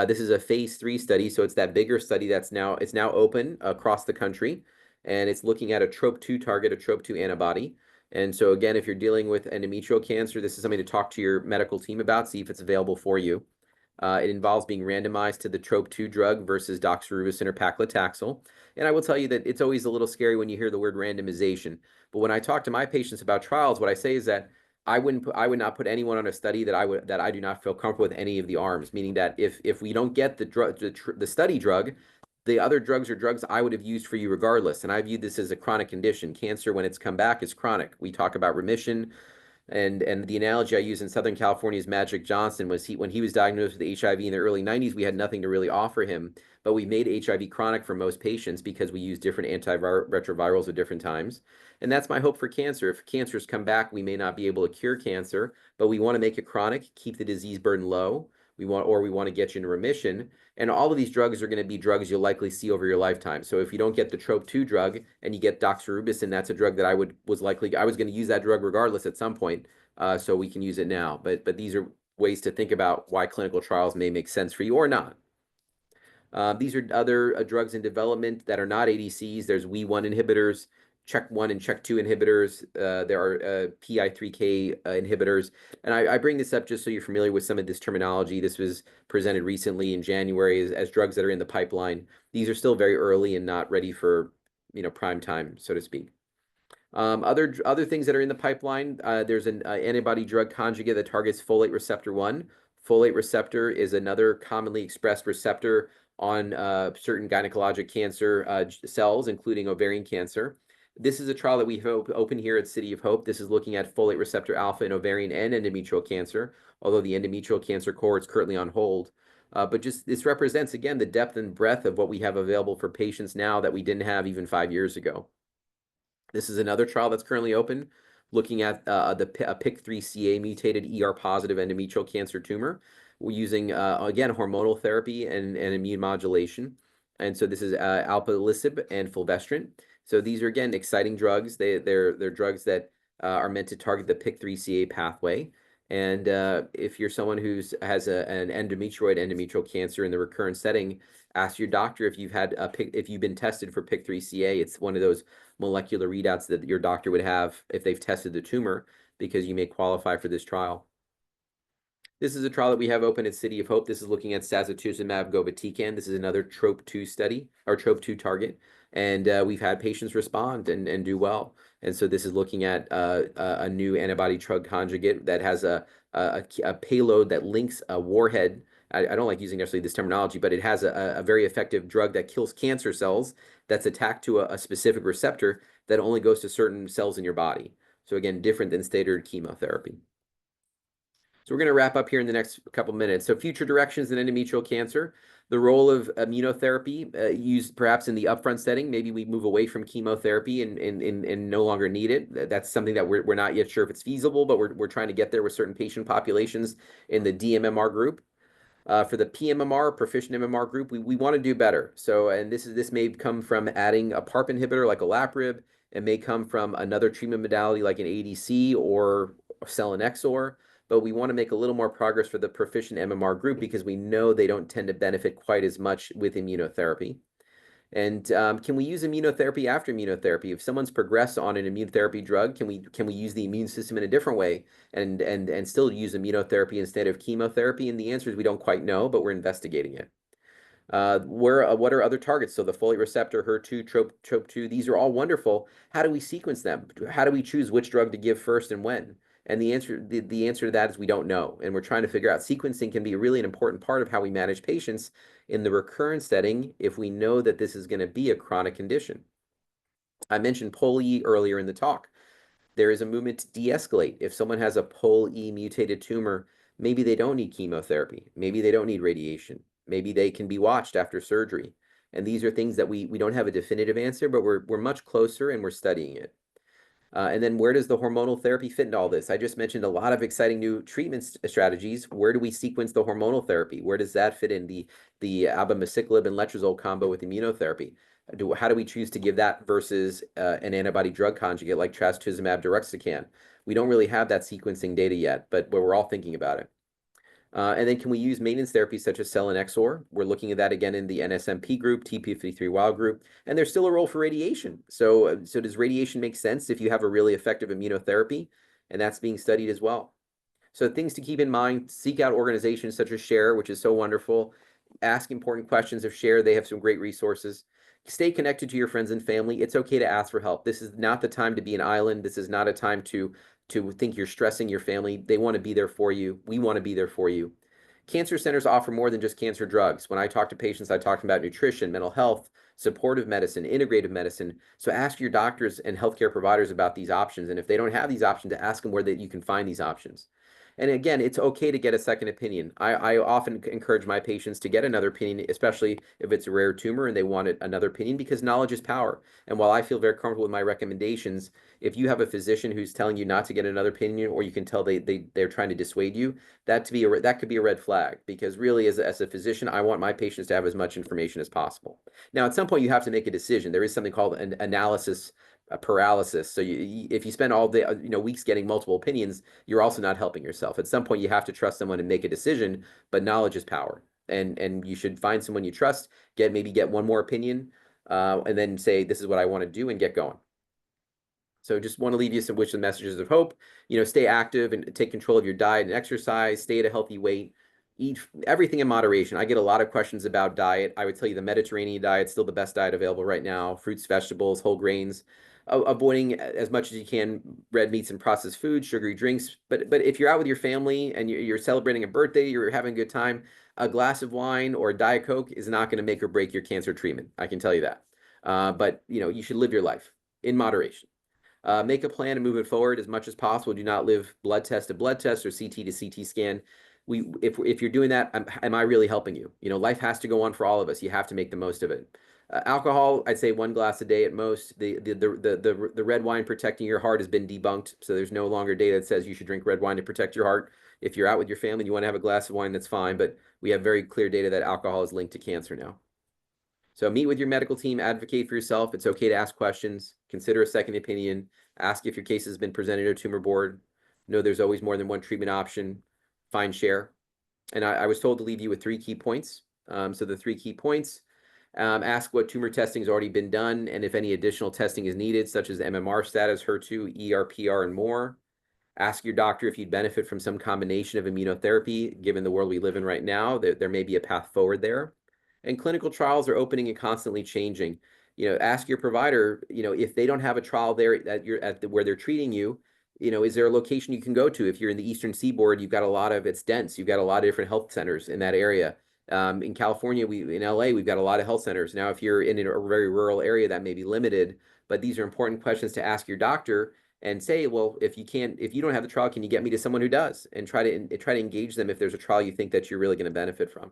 This is a phase 3 study, so it's that bigger study it's now open across the country, and it's looking at a TROP2 target, a TROP2 antibody. And so again, if you're dealing with endometrial cancer, this is something to talk to your medical team about, see if it's available for you. It involves being randomized to the TROP2 drug versus doxorubicin or paclitaxel. And I will tell you that it's always a little scary when you hear the word randomization. But when I talk to my patients about trials, what I say is that I would not put anyone on a study that I do not feel comfortable with any of the arms. Meaning that if we don't get the study drug, the other drugs are drugs I would have used for you regardless. And I view this as a chronic condition. Cancer, when it's come back, is chronic. We talk about remission. And the analogy I use in Southern California's Magic Johnson was when he was diagnosed with HIV in the early 90s, we had nothing to really offer him, but we made HIV chronic for most patients because we used different antiretrovirals at different times. And that's my hope for cancer. If cancers come back, we may not be able to cure cancer, but we want to make it chronic, keep the disease burden low. We want to get you into remission. And all of these drugs are going to be drugs you'll likely see over your lifetime. So if you don't get the TROP2 drug and you get doxorubicin, that's a drug that I was going to use that drug regardless at some point. So we can use it now. But these are ways to think about why clinical trials may make sense for you or not. These are other drugs in development that are not ADCs. There's WEE1 inhibitors, CHEK1 and CHEK2 inhibitors. There are PI3K inhibitors. And I bring this up just so you're familiar with some of this terminology. This was presented recently in January as drugs that are in the pipeline. These are still very early and not ready for, prime time, so to speak. Other things that are in the pipeline, there's an antibody drug conjugate that targets folate receptor 1. Folate receptor is another commonly expressed receptor on certain gynecologic cancer cells, including ovarian cancer. This is a trial that we hope open here at City of Hope. This is looking at folate receptor alpha in ovarian and endometrial cancer, although the endometrial cancer cohort is currently on hold. But just this represents, again, the depth and breadth of what we have available for patients now that we didn't have even 5 years ago. This is another trial that's currently open, looking at a PIK3CA mutated ER-positive endometrial cancer tumor. We're using, again, hormonal therapy and immune modulation. And so this is alpelisib and fulvestrant. So these are, again, exciting drugs. They're drugs that are meant to target the PIK3CA pathway. And if you're someone who has an endometrial cancer in the recurrent setting, ask your doctor if you've been tested for PIK3CA. It's one of those molecular readouts that your doctor would have if they've tested the tumor, because you may qualify for this trial. This is a trial that we have open at City of Hope. This is looking at sacituzumab govitecan. This is another TROP2 study, or TROP2 target. And we've had patients respond and do well. And so this is looking at a new antibody drug conjugate that has a payload that links a warhead. I don't like using necessarily this terminology, but it has a very effective drug that kills cancer cells that's attacked to a specific receptor that only goes to certain cells in your body. So again, different than standard chemotherapy. So we're going to wrap up here in the next couple minutes. So future directions in endometrial cancer, the role of immunotherapy used perhaps in the upfront setting. Maybe we move away from chemotherapy and no longer need it. That's something that we're not yet sure if it's feasible, but we're trying to get there with certain patient populations in the DMMR group. For the PMMR, proficient MMR group, we want to do better. So, and this may come from adding a PARP inhibitor like olaparib. It may come from another treatment modality like an ADC or selinexor. But we want to make a little more progress for the proficient MMR group because we know they don't tend to benefit quite as much with immunotherapy. And can we use immunotherapy after immunotherapy? If someone's progressed on an immunotherapy drug, can we use the immune system in a different way and still use immunotherapy instead of chemotherapy? And the answer is we don't quite know, but we're investigating it. What are other targets? So the folate receptor, HER2, TROP2, these are all wonderful. How do we sequence them? How do we choose which drug to give first and when? And the answer to that is we don't know. And we're trying to figure out sequencing can be really an important part of how we manage patients in the recurrent setting if we know that this is going to be a chronic condition. I mentioned POLE earlier in the talk. There is a movement to de-escalate. If someone has a POLE mutated tumor, maybe they don't need chemotherapy. Maybe they don't need radiation. Maybe they can be watched after surgery. And these are things that we don't have a definitive answer, but we're much closer and we're studying it. And then where does the hormonal therapy fit into all this? I just mentioned a lot of exciting new treatment strategies. Where do we sequence the hormonal therapy? Where does that fit in the abemaciclib and letrozole combo with immunotherapy? How do we choose to give that versus an antibody drug conjugate like trastuzumab deruxtecan? We don't really have that sequencing data yet, but we're all thinking about it. And then can we use maintenance therapy such as selinexor? We're looking at that again in the NSMP group, TP53 wild group, and there's still a role for radiation. So does radiation make sense if you have a really effective immunotherapy? And that's being studied as well. So things to keep in mind, seek out organizations such as SHARE, which is so wonderful. Ask important questions of SHARE. They have some great resources. Stay connected to your friends and family. It's okay to ask for help. This is not the time to be an island. This is not a time to think you're stressing your family. They want to be there for you. We want to be there for you. Cancer centers offer more than just cancer drugs. When I talk to patients, I talk about nutrition, mental health, supportive medicine, integrative medicine. So ask your doctors and healthcare providers about these options. And if they don't have these options, to ask them where you can find these options. And again, it's okay to get a second opinion. I often encourage my patients to get another opinion, especially if it's a rare tumor and they want another opinion, because knowledge is power. And while I feel very comfortable with my recommendations, if you have a physician who's telling you not to get another opinion, or you can tell they're trying to dissuade you, that could be a red flag. Because really, as a physician, I want my patients to have as much information as possible. Now, at some point, you have to make a decision. There is something called an analysis paralysis. So if you spend all day, weeks getting multiple opinions, you're also not helping yourself. At some point, you have to trust someone and make a decision. But knowledge is power, and you should find someone you trust. Maybe get one more opinion, and then say, this is what I want to do, and get going. So just want to leave you with some messages of hope. Stay active and take control of your diet and exercise. Stay at a healthy weight. Eat everything in moderation. I get a lot of questions about diet. I would tell you the Mediterranean diet is still the best diet available right now. Fruits, vegetables, whole grains. Avoiding as much as you can red meats and processed foods, sugary drinks. But if you're out with your family and you're celebrating a birthday, you're having a good time, a glass of wine or a Diet Coke is not going to make or break your cancer treatment. I can tell you that. But you should live your life in moderation. Make a plan and move it forward as much as possible. Do not live blood test to blood test or CT to CT scan. If you're doing that, am I really helping you? Life has to go on for all of us. You have to make the most of it. Alcohol, I'd say 1 glass a day at most. The red wine protecting your heart has been debunked, so there's no longer data that says you should drink red wine to protect your heart. If you're out with your family and you want to have a glass of wine, that's fine, but we have very clear data that alcohol is linked to cancer now. So meet with your medical team, advocate for yourself. It's okay to ask questions, consider a second opinion, ask if your case has been presented to a tumor board. Know there's always more than one treatment option. Find share. And I was told to leave you with 3 key points. So the 3 key points, ask what tumor testing has already been done and if any additional testing is needed, such as MMR status, HER2, ER/PR, and more. Ask your doctor if you'd benefit from some combination of immunotherapy. Given the world we live in right now, there may be a path forward there. And clinical trials are opening and constantly changing. Ask your provider, if they don't have a trial there where they're treating you, is there a location you can go to? If you're in the Eastern Seaboard, it's dense. You've got a lot of different health centers in that area. In California, in LA, we've got a lot of health centers. Now, if you're in a very rural area, that may be limited, but these are important questions to ask your doctor and say, well, if you don't have the trial, can you get me to someone who does? And try to engage them if there's a trial you think that you're really going to benefit from.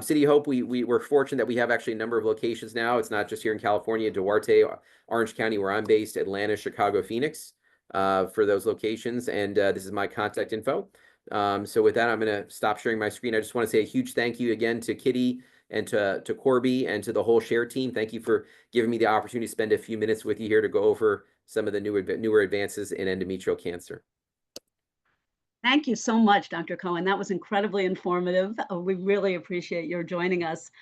City of Hope, we're fortunate that we have actually a number of locations now. It's not just here in California, Duarte, Orange County, where I'm based, Atlanta, Chicago, Phoenix, for those locations. And this is my contact info. So with that, I'm going to stop sharing my screen. I just want to say a huge thank you again to Kitty and to Corby and to the whole SHARE team. Thank you for giving me the opportunity to spend a few minutes with you here to go over some of the newer advances in endometrial cancer. Thank you so much, Dr. Cohen. That was incredibly informative. We really appreciate your joining us.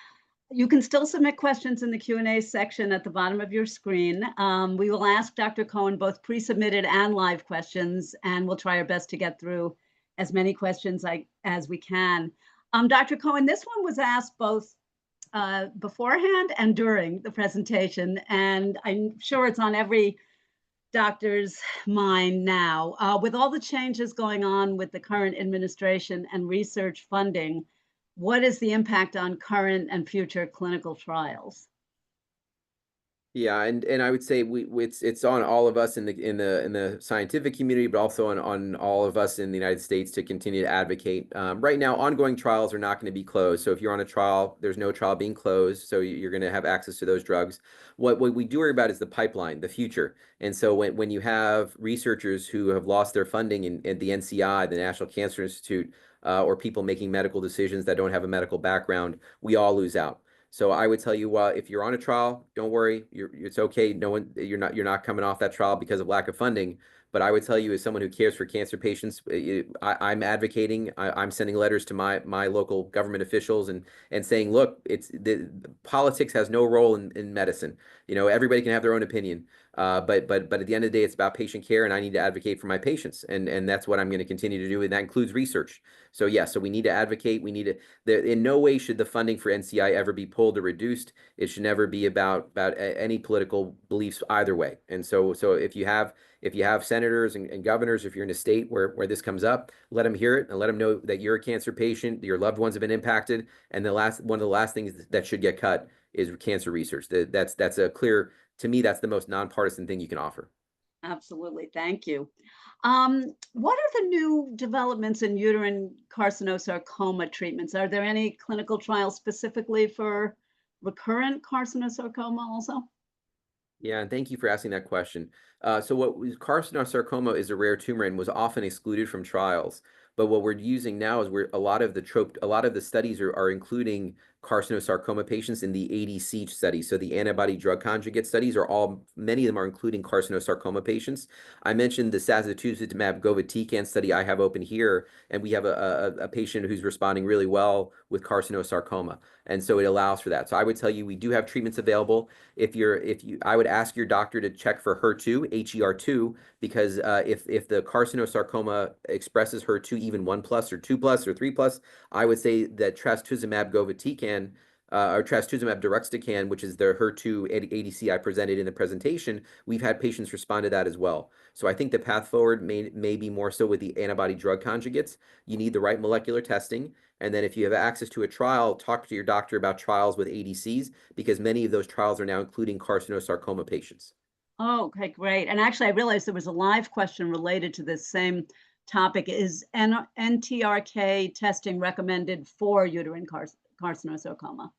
You can still submit questions in the Q&A section at the bottom of your screen. We will ask Dr. Cohen both pre-submitted and live questions, and we'll try our best to get through as many questions as we can. Dr. Cohen, this one was asked both beforehand and during the presentation, and I'm sure it's on every doctor's mind now. With all the changes going on with the current administration and research funding, what is the impact on current and future clinical trials? Yeah, and I would say it's on all of us in the scientific community, but also on all of us in the United States to continue to advocate. Right now, ongoing trials are not going to be closed. So if you're on a trial, there's no trial being closed. So you're going to have access to those drugs. What we do worry about is the pipeline, the future. And so when you have researchers who have lost their funding in the NCI, the National Cancer Institute, or people making medical decisions that don't have a medical background, we all lose out. So I would tell you, if you're on a trial, don't worry. It's okay. You're not coming off that trial because of lack of funding. But I would tell you, as someone who cares for cancer patients, I'm advocating. I'm sending letters to my local government officials and saying, look, politics has no role in medicine. Everybody can have their own opinion. But at the end of the day, it's about patient care, and I need to advocate for my patients, and that's what I'm going to continue to do, and that includes research. So yeah, so we need to advocate. We need to. In no way should the funding for NCI ever be pulled or reduced. It should never be about any political beliefs either way. And so if you have senators and governors, if you're in a state where this comes up, let them hear it and let them know that you're a cancer patient, your loved ones have been impacted, and one of the last things that should get cut is cancer research. That's a clear, to me, that's the most nonpartisan thing you can offer. Absolutely. Thank you. What are the new developments in uterine carcinosarcoma treatments? Are there any clinical trials specifically for recurrent carcinosarcoma also? Yeah, and thank you for asking that question. Carcinosarcoma is a rare tumor and was often excluded from trials. But what we're using now is a lot of the studies are including carcinosarcoma patients in the ADC study. So the antibody drug conjugate studies many of them are including carcinosarcoma patients. I mentioned the sacituzumab govitecan study I have open here, and we have a patient who's responding really well with carcinosarcoma. And so it allows for that. So I would tell you, we do have treatments available. I would ask your doctor to check for HER2, HER2, because if the carcinosarcoma expresses HER2 even 1+ or 2+ or 3+, I would say that trastuzumab govitecan or trastuzumab deruxtecan, which is the HER2 ADC I presented in the presentation, we've had patients respond to that as well. So I think the path forward may be more so with the antibody drug conjugates. You need the right molecular testing. And then if you have access to a trial, talk to your doctor about trials with ADCs, because many of those trials are now including carcinosarcoma patients. Oh, okay, great. And actually, I realized there was a live question related to this same topic. Is NTRK testing recommended for uterine carcinosarcoma?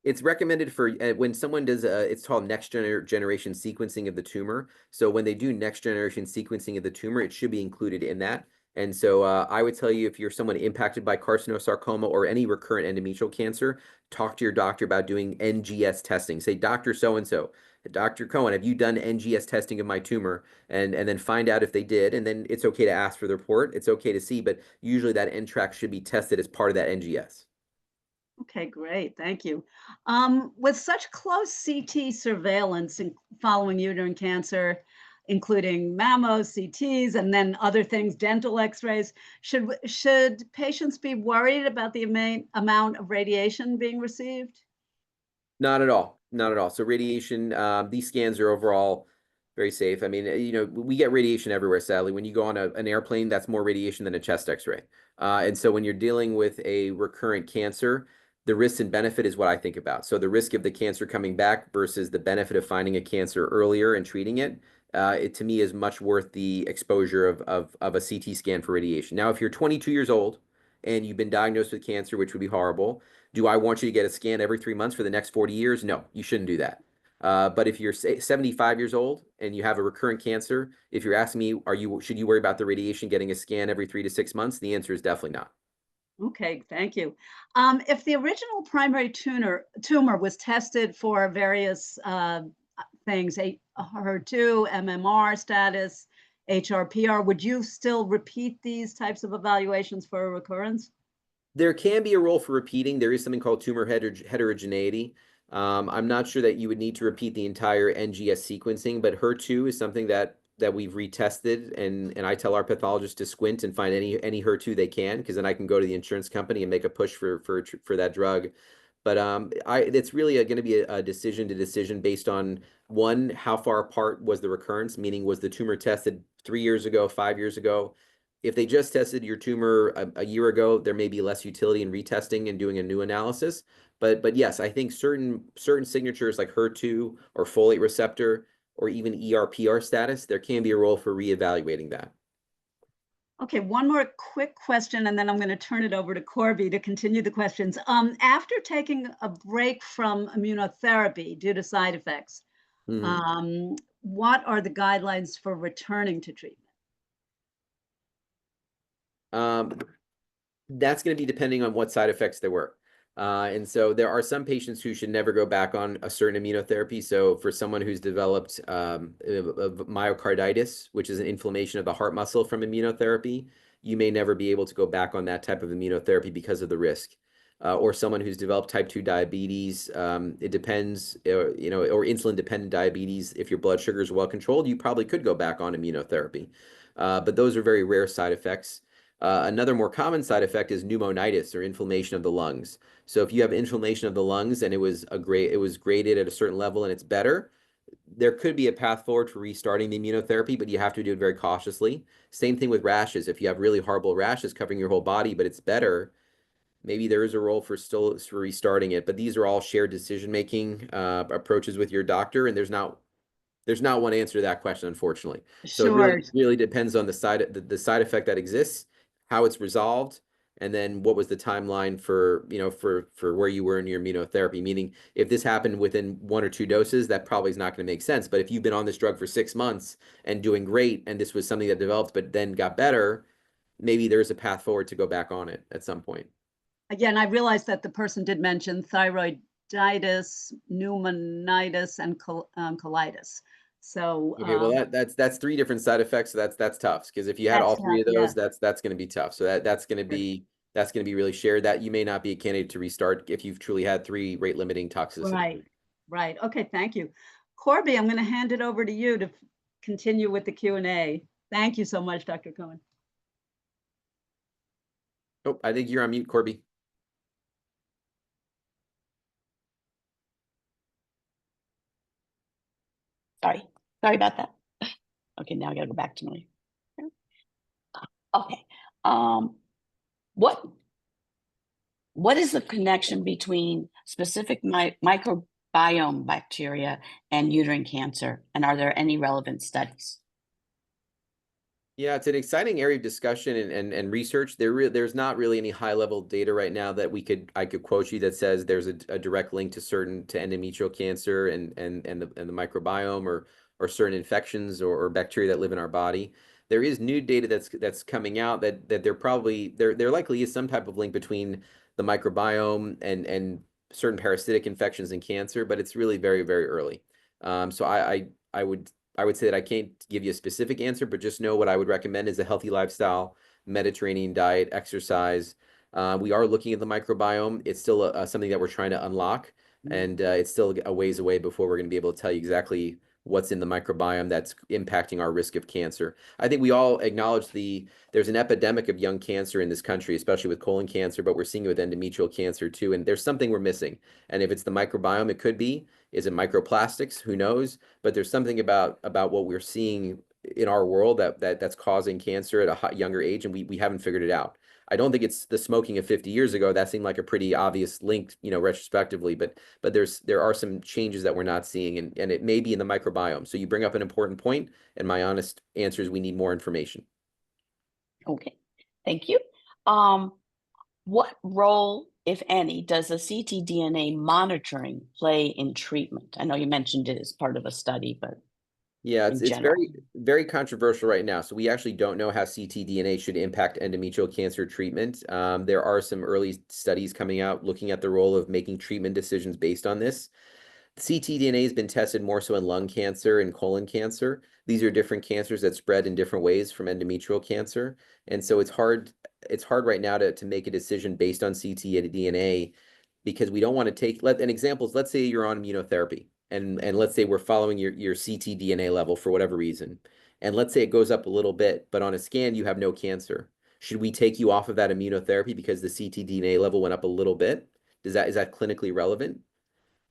It's recommended for when someone does it's called next generation sequencing of the tumor. So when they do next generation sequencing of the tumor, it should be included in that. And so I would tell you, if you're someone impacted by carcinosarcoma or any recurrent endometrial cancer, talk to your doctor about doing NGS testing. Say, Dr. So-and-so, Dr. Cohen, have you done NGS testing of my tumor? And then find out if they did. And then it's okay to ask for the report. It's okay to see, but usually that NTRK should be tested as part of that NGS. Okay, great. Thank you. With such close CT surveillance following uterine cancer, including mammos, CTs, and then other things, dental x-rays, should patients be worried about the amount of radiation being received? Not at all. Not at all. So radiation, these scans are overall very safe. I mean, we get radiation everywhere, sadly. When you go on an airplane, that's more radiation than a chest x-ray. And so when you're dealing with a recurrent cancer, the risk and benefit is what I think about. So the risk of the cancer coming back versus the benefit of finding a cancer earlier and treating it, it to me is much worth the exposure of a CT scan for radiation. Now, if you're 22 years old and you've been diagnosed with cancer, which would be horrible, do I want you to get a scan every 3 months for the next 40 years? No, you shouldn't do that. But if you're 75 years old and you have a recurrent cancer, if you're asking me, should you worry about the radiation getting a scan every 3 to 6 months? The answer is definitely not. Okay, thank you. If the original primary tumor was tested for various things, HER2, MMR status, HRPR, would you still repeat these types of evaluations for a recurrence? There can be a role for repeating. There is something called tumor heterogeneity. I'm not sure that you would need to repeat the entire NGS sequencing, but HER2 is something that we've retested, and I tell our pathologists to squint and find any HER2 they can, because then I can go to the insurance company and make a push for that drug. But it's really going to be a decision to decision based on, one, how far apart was the recurrence, meaning was the tumor tested 3 years ago, 5 years ago? If they just tested your tumor a year ago, there may be less utility in retesting and doing a new analysis. But yes, I think certain signatures like HER2 or folate receptor or even ERPR status, there can be a role for reevaluating that. Okay, one more quick question, and then I'm going to turn it over to Corby to continue the questions. After taking a break from immunotherapy due to side effects, what are the guidelines for returning to treatment? That's going to be depending on what side effects there were. And so there are some patients who should never go back on a certain immunotherapy. So for someone who's developed myocarditis, which is an inflammation of the heart muscle from immunotherapy, you may never be able to go back on that type of immunotherapy because of the risk. or someone who's developed type 2 diabetes. It depends, or insulin dependent diabetes. If your blood sugar is well controlled, you probably could go back on immunotherapy. But those are very rare side effects. Another more common side effect is pneumonitis, or inflammation of the lungs. So if you have inflammation of the lungs and it was graded at a certain level and it's better, there could be a path forward for restarting the immunotherapy, but you have to do it very cautiously. Same thing with rashes. If you have really horrible rashes covering your whole body, but it's better, maybe there is a role for restarting it. But these are all shared decision-making approaches with your doctor, and there's not one answer to that question, unfortunately. So it Sure. really depends on the side effect that exists, how it's resolved, and then what was the timeline for where you were in your immunotherapy. Meaning, if this happened within 1 or 2 doses, that probably is not going to make sense. But if you've been on this drug for 6 months and doing great, and this was something that developed but then got better, maybe there's a path forward to go back on it at some point. Again, I realized that the person did mention thyroiditis, pneumonitis, and colitis. So Okay, well that's 3 different side effects. So that's tough, because if you had all that's 3 tough, of those, yeah. that's going to be tough. So that's going to be really shared. That you may not be a candidate to restart if you've truly had 3 rate limiting toxicity. Right. Okay, thank you. Corby, I'm going to hand it over to you to continue with the Q&A. Thank you so much, Dr. Cohen. Oh, I think you're on mute, Corby. Sorry about that. Okay, now I gotta go back to my. Okay. What is the connection between specific microbiome bacteria and uterine cancer? And are there any relevant studies? Yeah, it's an exciting area of discussion and research. There's not really any high level data right now that I could quote you that says there's a direct link to endometrial cancer and the microbiome, or certain infections or bacteria that live in our body. There is new data that's coming out that there likely is some type of link between the microbiome and certain parasitic infections and cancer, but it's really very, very early. So I would say that I can't give you a specific answer, but just know what I would recommend is a healthy lifestyle, Mediterranean diet, exercise. We are looking at the microbiome. It's still something that we're trying to unlock, and it's still a ways away before we're going to be able to tell you exactly what's in the microbiome that's impacting our risk of cancer. I think we all acknowledge there's an epidemic of young cancer in this country, especially with colon cancer, but we're seeing it with endometrial cancer too, and there's something we're missing. And if it's the microbiome, it could be. Is it microplastics? Who knows? But there's something about what we're seeing in our world that's causing cancer at a younger age, and we haven't figured it out. I don't think it's the smoking of 50 years ago. That seemed like a pretty obvious link, retrospectively, but there are some changes that we're not seeing, and it may be in the microbiome. So you bring up an important point, and my honest answer is we need more information. Okay, thank you. What role, if any, does the ctDNA monitoring play in treatment? I know you mentioned it as part of a study, but yeah, in it's general. very, very controversial right now. So we actually don't know how ctDNA should impact endometrial cancer treatment. There are some early studies coming out looking at the role of making treatment decisions based on this. ctDNA has been tested more so in lung cancer and colon cancer. These are different cancers that spread in different ways from endometrial cancer. And so it's hard right now to make a decision based on ctDNA, because we don't want to take an example. Let's say you're on immunotherapy, and let's say we're following your ctDNA level for whatever reason. And let's say it goes up a little bit, but on a scan you have no cancer. Should we take you off of that immunotherapy because the ctDNA level went up a little bit? Is that clinically relevant?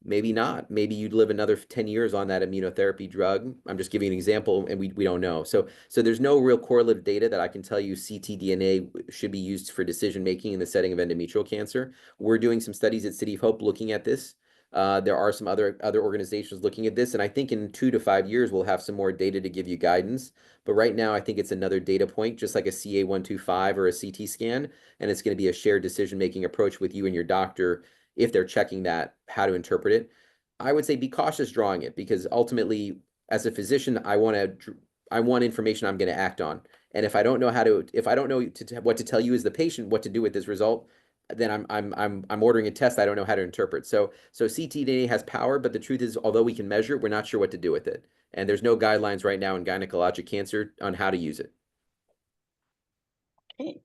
Maybe not. Maybe you'd live another 10 years on that immunotherapy drug. I'm just giving an example, and we don't know. So there's no real correlative data that I can tell you ctDNA should be used for decision making in the setting of endometrial cancer. We're doing some studies at City of Hope looking at this. There are some other organizations looking at this, and I think in 2 to 5 years we'll have some more data to give you guidance. But right now I think it's another data point, just like a CA-125 or a CT scan, and it's going to be a shared decision making approach with you and your doctor if they're checking that, how to interpret it. I would say be cautious drawing it, because ultimately, as a physician, I want information I'm going to act on. And if I don't know what to tell you as the patient, what to do with this result, then I'm ordering a test I don't know how to interpret. So ctDNA has power, but the truth is, although we can measure it, we're not sure what to do with it. And there's no guidelines right now in gynecologic cancer on how to use it. Okay.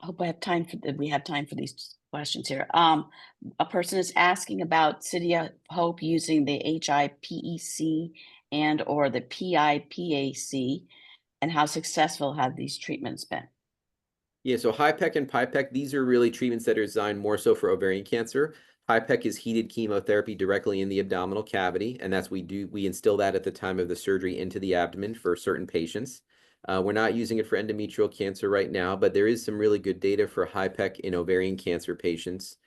I hope I have time for we have time for these questions here. A person is asking about City of Hope using the HIPEC and or the PIPAC, and how successful have these treatments been? Yeah, so HIPEC and PIPEC, these are really treatments that are designed more so for ovarian cancer. HIPEC is heated chemotherapy directly in the abdominal cavity, and that's we instill that at the time of the surgery into the abdomen for certain patients. We're not using it for endometrial cancer right now, but there is some really good data for HIPEC in ovarian cancer patients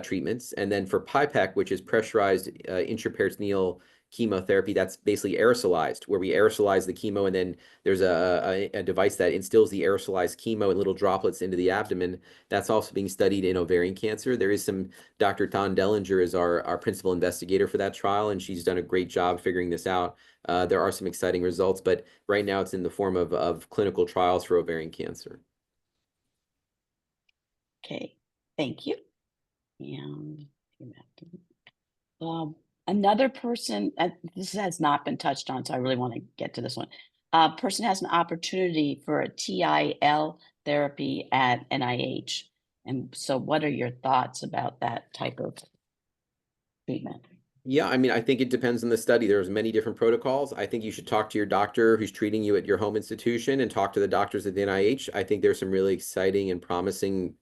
treatments. And then for PIPEC, which is pressurized intraperitoneal chemotherapy, that's basically aerosolized, where we aerosolize the chemo, and then there's a device that instills the aerosolized chemo in little droplets into the abdomen. That's also being studied in ovarian cancer. There is some, Dr. Dawn Dellinger is our principal investigator for that trial, and she's done a great job figuring this out. There are some exciting results, but right now it's in the form of clinical trials for ovarian cancer. Okay, thank you. And another person, this has not been touched on, so I really want to get to this one. A person has an opportunity for a TIL therapy at NIH. And so what are your thoughts about that type of treatment? Yeah, I mean, I think it depends on the study. There's many different protocols. I think you should talk to your doctor who's treating you at your home institution and talk to the doctors at the NIH. I think there's some really exciting and promising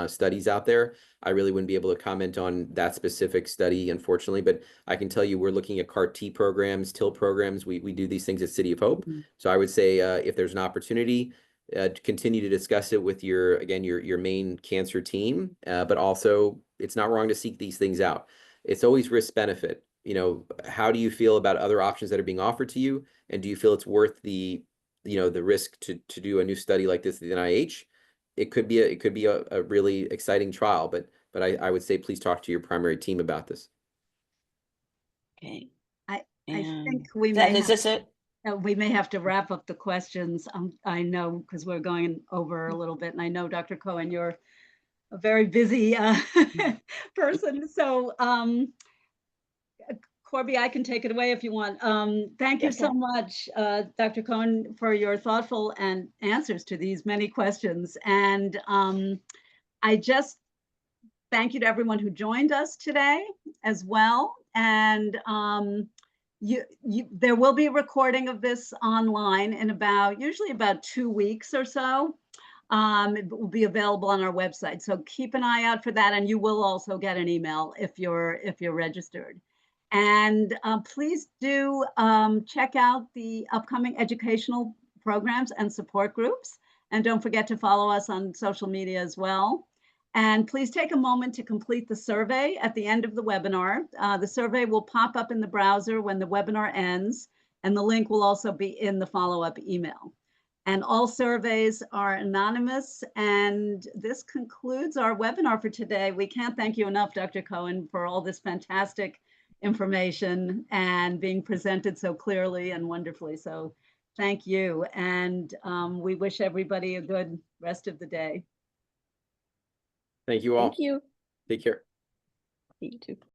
studies out there. I really wouldn't be able to comment on that specific study, unfortunately, but I can tell you we're looking at CAR-T programs, TIL programs. We do these things at City of Hope. So I would say if there's an opportunity, to continue to discuss it with your main cancer team, but also it's not wrong to seek these things out. It's always risk benefit. You know, how do you feel about other options that are being offered to you? And do you feel it's worth the risk to do a new study like this at the NIH? It could be a really exciting trial, but I would say please talk to your primary team about this. Okay. I And think we may is this it? we may have to wrap up the questions. I know because we're going over a little bit, and I know Dr. Cohen, you're a very busy person. So Corby, I can take it away if you want. Thank you so much, Dr. Cohen, for your thoughtful and answers to these many questions. And I just thank you to everyone who joined us today as well. And there will be a recording of this online in usually about 2 weeks or so. It will be available on our website. So keep an eye out for that. And you will also get an email if you're registered. And please do check out the upcoming educational programs and support groups. And don't forget to follow us on social media as well. And please take a moment to complete the survey at the end of the webinar. The survey will pop up in the browser when the webinar ends, and the link will also be in the follow-up email. And all surveys are anonymous. And this concludes our webinar for today. We can't thank you enough, Dr. Cohen, for all this fantastic information and being presented so clearly and wonderfully. So thank you. And we wish everybody a good rest of the day. Thank you all. Thank you. Take care. You too.